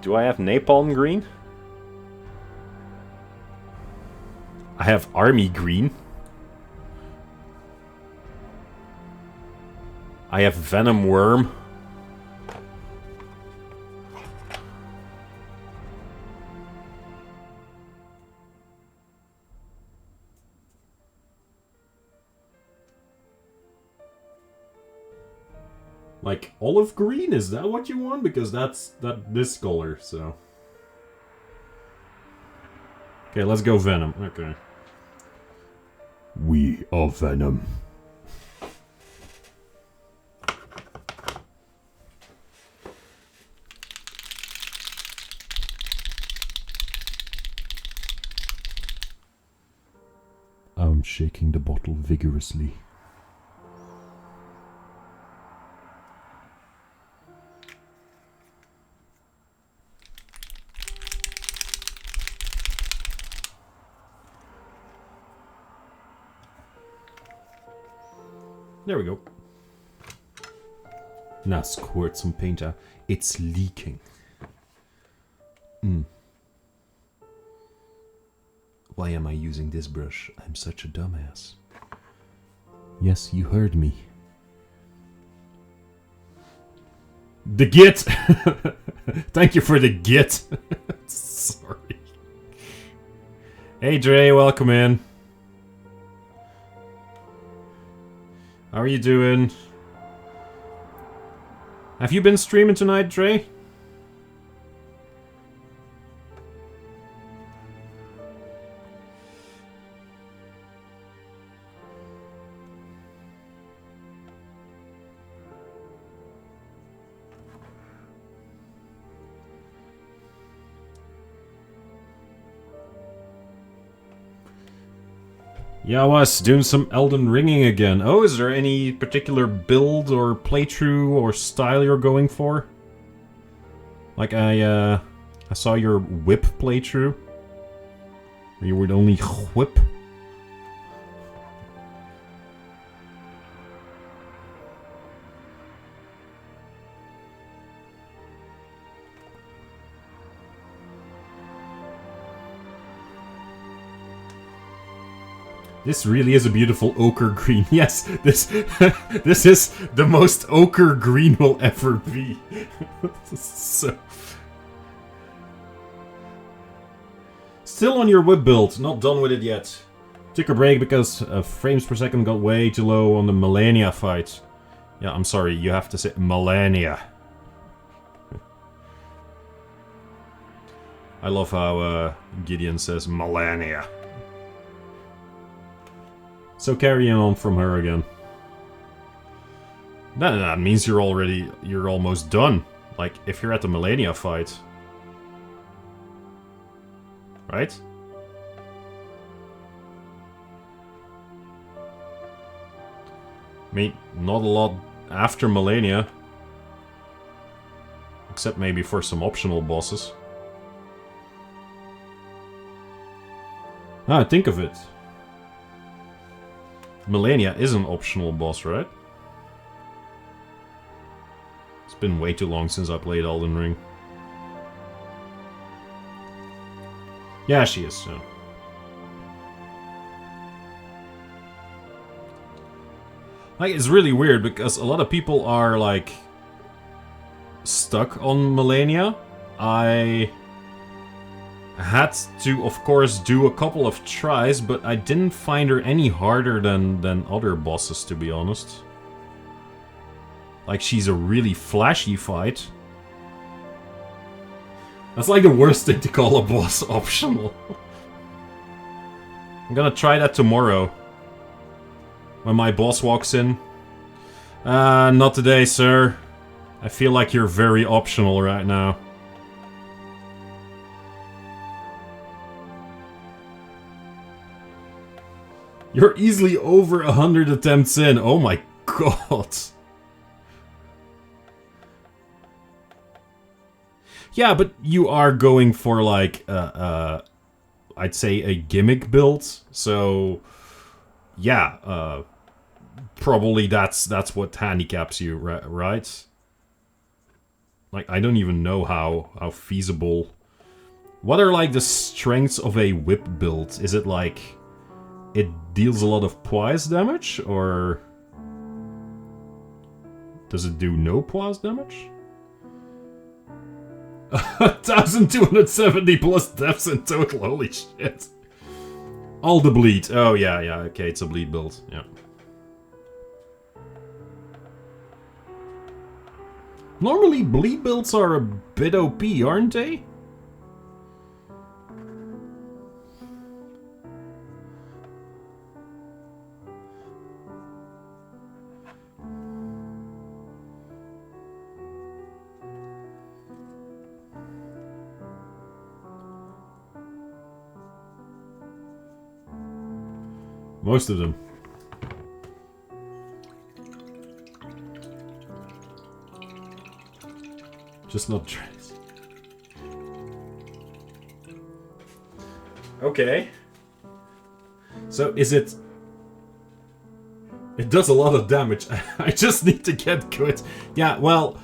Do I have napalm green? I have army green. I have venom worm. Like olive green? Is that what you want? Because that's this color, so. Okay, let's go venom. Okay. We are venom. I'm shaking the bottle vigorously. There we go. Now squirt some paint out. It's leaking. Why am I using this brush? I'm such a dumbass. Yes, you heard me. The git! Thank you for the git. Sorry. Hey Dre, welcome in. How are you doing? Have you been streaming tonight, Dre? Yeah, I was doing some Elden Ringing again. Oh, is there any particular build or playthrough or style you're going for? Like I saw your whip playthrough. Where you would only whip. This really is a beautiful ochre green. Yes, this this is the most ochre green will ever be. So still on your whip build, not done with it yet. Took a break because frames per second got way too low on the Millennia fight. Yeah, I'm sorry, you have to say Millennia. I love how Gideon says Millennia. So carrying on from her again. That means you're almost done. Like, if you're at the Millennia fight. Right? I mean, not a lot after Millennia. Except maybe for some optional bosses. Ah, think of it. Millennia is an optional boss, right? It's been way too long since I played Elden Ring. Yeah, she is. Yeah. Like, it's really weird because a lot of people are like stuck on Millennia. I had to, of course, do a couple of tries, but I didn't find her any harder than other bosses, to be honest. Like, she's a really flashy fight. That's like the worst thing to call a boss optional. I'm gonna try that tomorrow. When my boss walks in. Not today, sir. I feel like you're very optional right now. You're easily over 100 attempts in. Oh my god. Yeah, but you are going for like I'd say a gimmick build. So yeah, probably that's what handicaps you, right? Like, I don't even know how feasible. What are like the strengths of a whip build? Is it like it deals a lot of poise damage, or does it do no poise damage? 1,270 plus deaths in total, holy shit. All the bleed. Oh yeah, okay, it's a bleed build, yeah. Normally bleed builds are a bit OP, aren't they? Most of them. Just not trans. Okay. So is it... It does a lot of damage. I just need to get good. Yeah, well...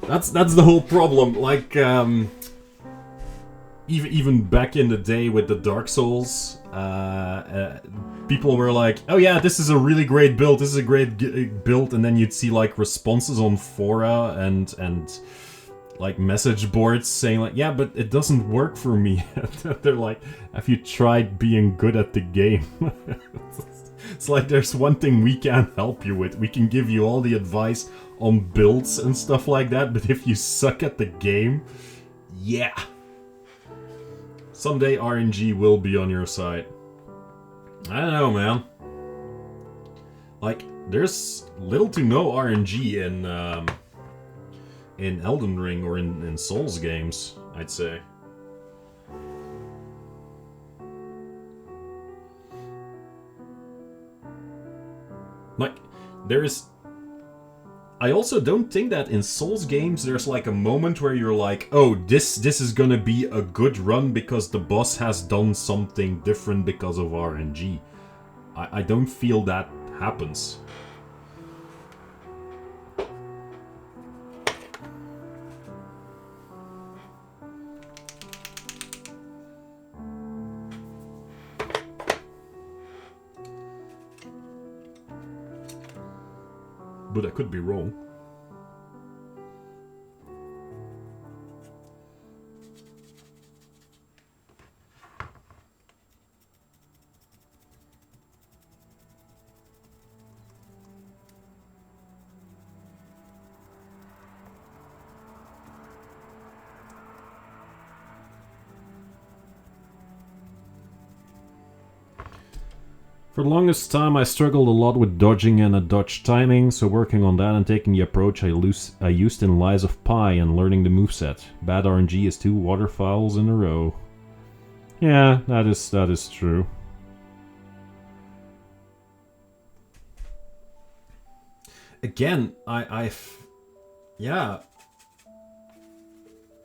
That's the whole problem. Like, even back in the day with the Dark Souls, people were like, oh yeah, this is a really great build, this is a great build, and then you'd see like responses on fora and like message boards saying like, yeah, but it doesn't work for me. They're like, have you tried being good at the game? It's like, there's one thing we can't help you with. We can give you all the advice on builds and stuff like that, but if you suck at the game, yeah. Someday RNG will be on your side. I don't know, man. Like, there's little to no RNG in Elden Ring or in Souls games, I'd say. Like, there is... I also don't think that in Souls games there's like a moment where you're like, oh, this is gonna be a good run because the boss has done something different because of RNG. I don't feel that happens. But I could be wrong. For the longest time I struggled a lot with dodging and dodge timing, so working on that and taking the approach I used in Lies of Pi and learning the moveset. Bad RNG is 2 waterfowls in a row. Yeah, that is true. Again, yeah.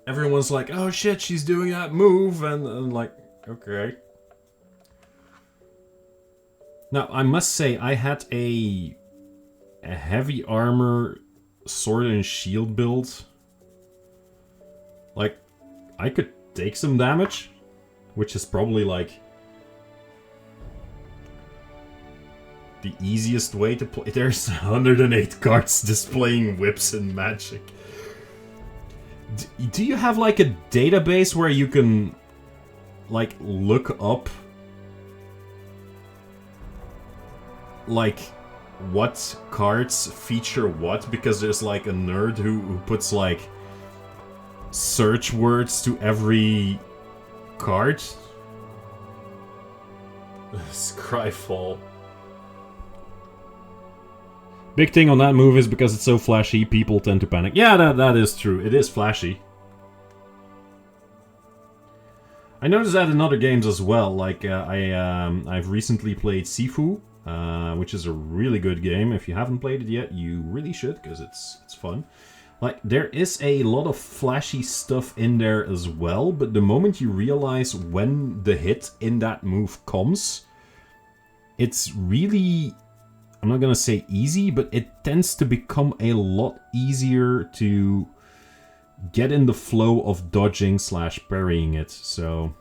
Everyone's like, oh shit, she's doing that move, and like, okay. Now, I must say, I had a heavy armor sword and shield build. Like, I could take some damage, which is probably like the easiest way to play. There's 108 cards displaying whips and magic. Do you have like a database where you can like look up like what cards feature what? Because there's like a nerd who puts like search words to every card. Scryfall. Big thing on that move is because it's so flashy, people tend to panic. Yeah, that is true. It is flashy. I noticed that in other games as well. Like I've recently played Sifu, which is a really good game. If you haven't played it yet, you really should, because it's fun. Like, there is a lot of flashy stuff in there as well, but the moment you realize when the hit in that move comes, it's really, I'm not gonna say easy, but it tends to become a lot easier to get in the flow of dodging / parrying it, so...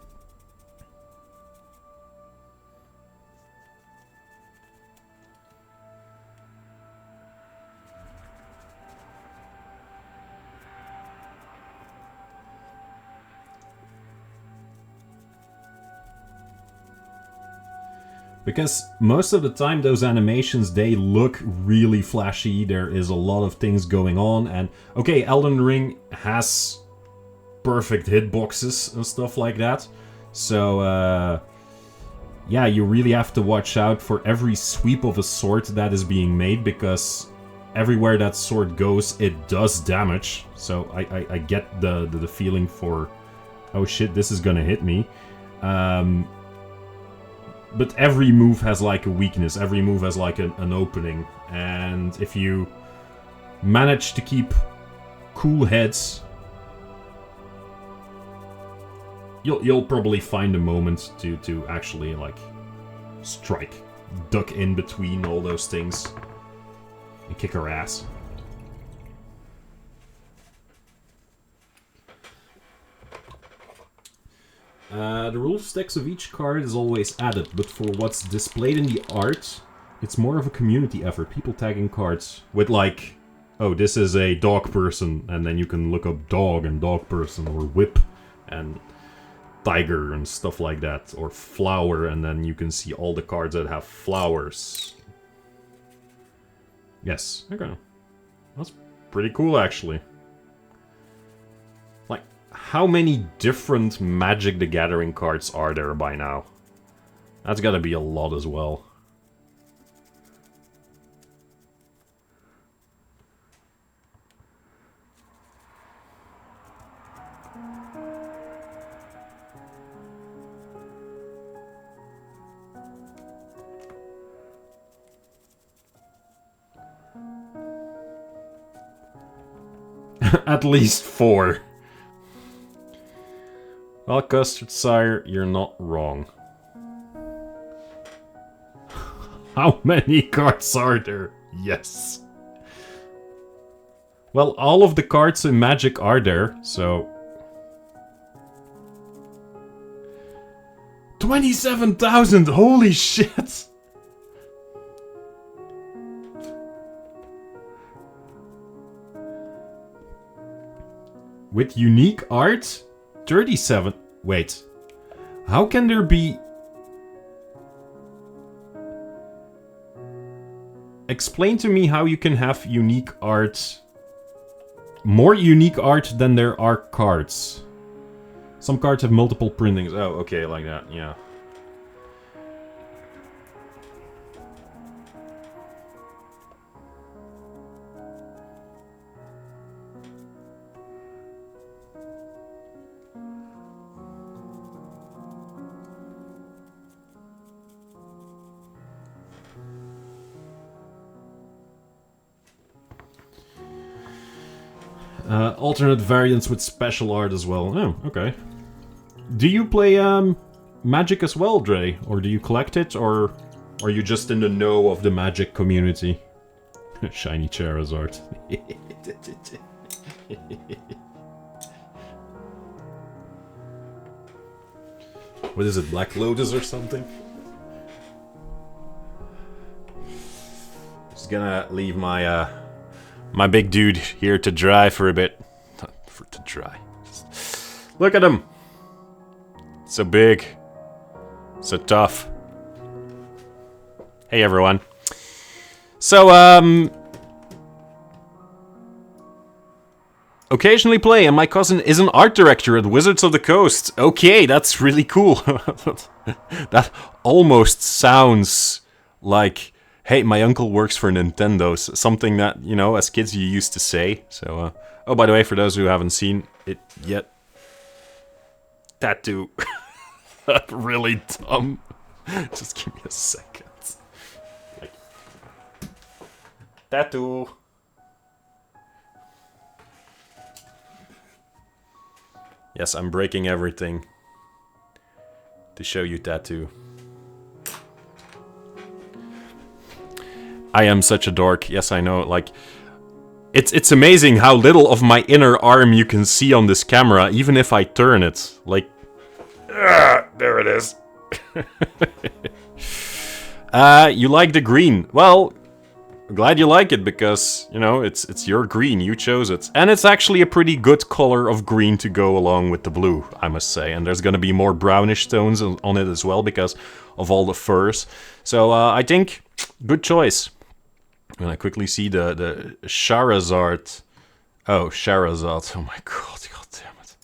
Because most of the time those animations, they look really flashy, there is a lot of things going on, and okay, Elden Ring has perfect hitboxes and stuff like that, so yeah, you really have to watch out for every sweep of a sword that is being made, because everywhere that sword goes, it does damage, so I get the feeling for, oh shit, this is gonna hit me. But every move has like a weakness, every move has like an opening, and if you manage to keep cool heads, you'll probably find a moment to actually like strike, duck in between all those things, and kick her ass. The rule stacks of each card is always added, but for what's displayed in the art, it's more of a community effort. People tagging cards with like, oh, this is a dog person, and then you can look up dog and dog person, or whip and tiger and stuff like that, or flower, and then you can see all the cards that have flowers. Yes, okay. That's pretty cool, actually. How many different Magic the Gathering cards are there by now? That's gotta be a lot as well. At least 4. Well, Custard Sire, you're not wrong. How many cards are there? Yes. Well, all of the cards in Magic are there, so... 27,000! Holy shit! With unique art? 37... Wait. How can there be... Explain to me how you can have unique art... More unique art than there are cards. Some cards have multiple printings. Oh, okay, like that, yeah. Alternate variants with special art as well. Oh, okay. Do you play Magic as well, Dre? Or do you collect it, or are you just in the know of the Magic community? Shiny Charizard. What is it, Black Lotus or something? Just gonna leave my my big dude here to dry for a bit. To dry. Look at him! So big. So tough. Hey everyone. So, occasionally play, and my cousin is an art director at Wizards of the Coast. Okay, that's really cool. That almost sounds like, hey, my uncle works for Nintendo. Something that, you know, as kids you used to say. So, oh, by the way, for those who haven't seen it yet, tattoo. Really dumb. Just give me a second. Like, tattoo. Yes, I'm breaking everything to show you tattoo. I am such a dork. Yes, I know. Like, it's amazing how little of my inner arm you can see on this camera, even if I turn it. Like, there it is. You like the green? Well, glad you like it because, you know, it's your green. You chose it, and it's actually a pretty good color of green to go along with the blue, I must say. And there's gonna be more brownish tones on it as well because of all the furs. So I think good choice. When I quickly see the Charizard. Oh, Charizard. Oh my god, god damn it.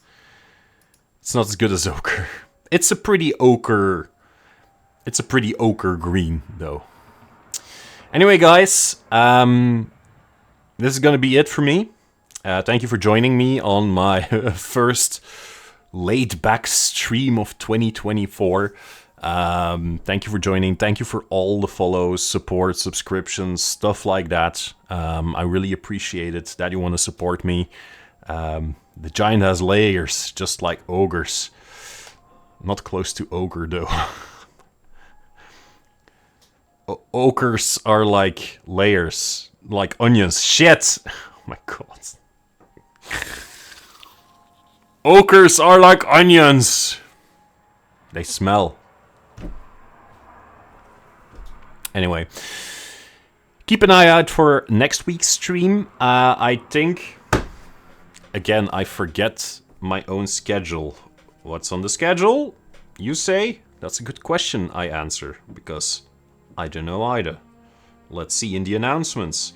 It's not as good as ochre. It's a pretty ochre. It's a pretty ochre green, though. Anyway, guys, this is gonna be it for me. Thank you for joining me on my first laid-back stream of 2024. Thank you for joining. Thank you for all the follows, support, subscriptions, stuff like that. I really appreciate it that you want to support me. The giant has layers, just like ogres. Not close to ogre, though. Ogres are like layers, like onions. Shit! Oh my god. Ogres are like onions. They smell. Anyway, keep an eye out for next week's stream. I think, again, I forget my own schedule. What's on the schedule? You say? That's a good question, I answer, because I don't know either. Let's see in the announcements.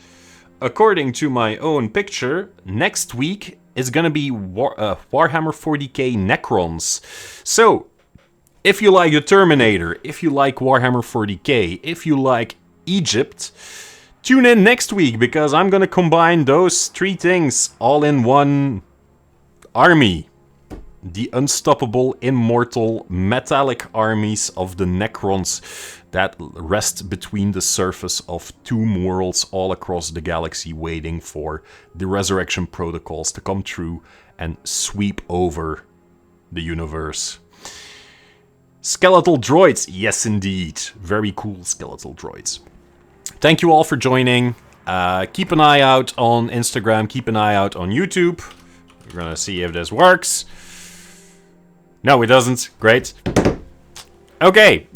According to my own picture, next week is gonna be Warhammer 40k Necrons. So, if you like the Terminator, if you like Warhammer 40k, if you like Egypt, tune in next week, because I'm gonna combine those three things all in one army. The unstoppable, immortal, metallic armies of the Necrons. that rest between the surface of two worlds all across the galaxy, waiting for the resurrection protocols to come true and sweep over the universe. Skeletal droids, yes indeed. Very cool skeletal droids. Thank you all for joining. Keep an eye out on Instagram, keep an eye out on YouTube. We're gonna see if this works. No, it doesn't. Great. Okay.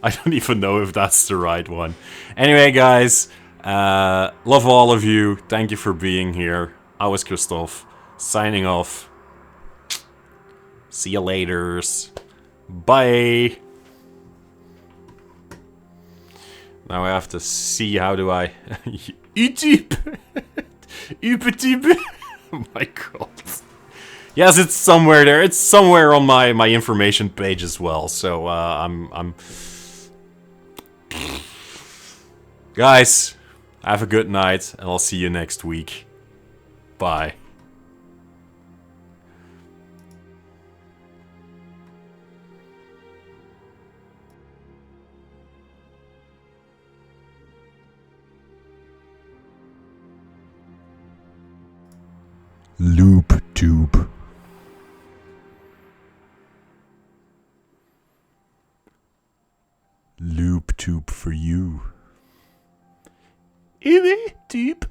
I don't even know if that's the right one. Anyway, guys, love all of you. Thank you for being here. I was Christoph, signing off. See you laters. Bye. Now I have to see, how do I... YouTube! YouTube! Oh my god. Yes, it's somewhere there. It's somewhere on my information page as well. So, I'm... Guys, have a good night, and I'll see you next week. Bye. Loop tube. Loop tube for you. Tube.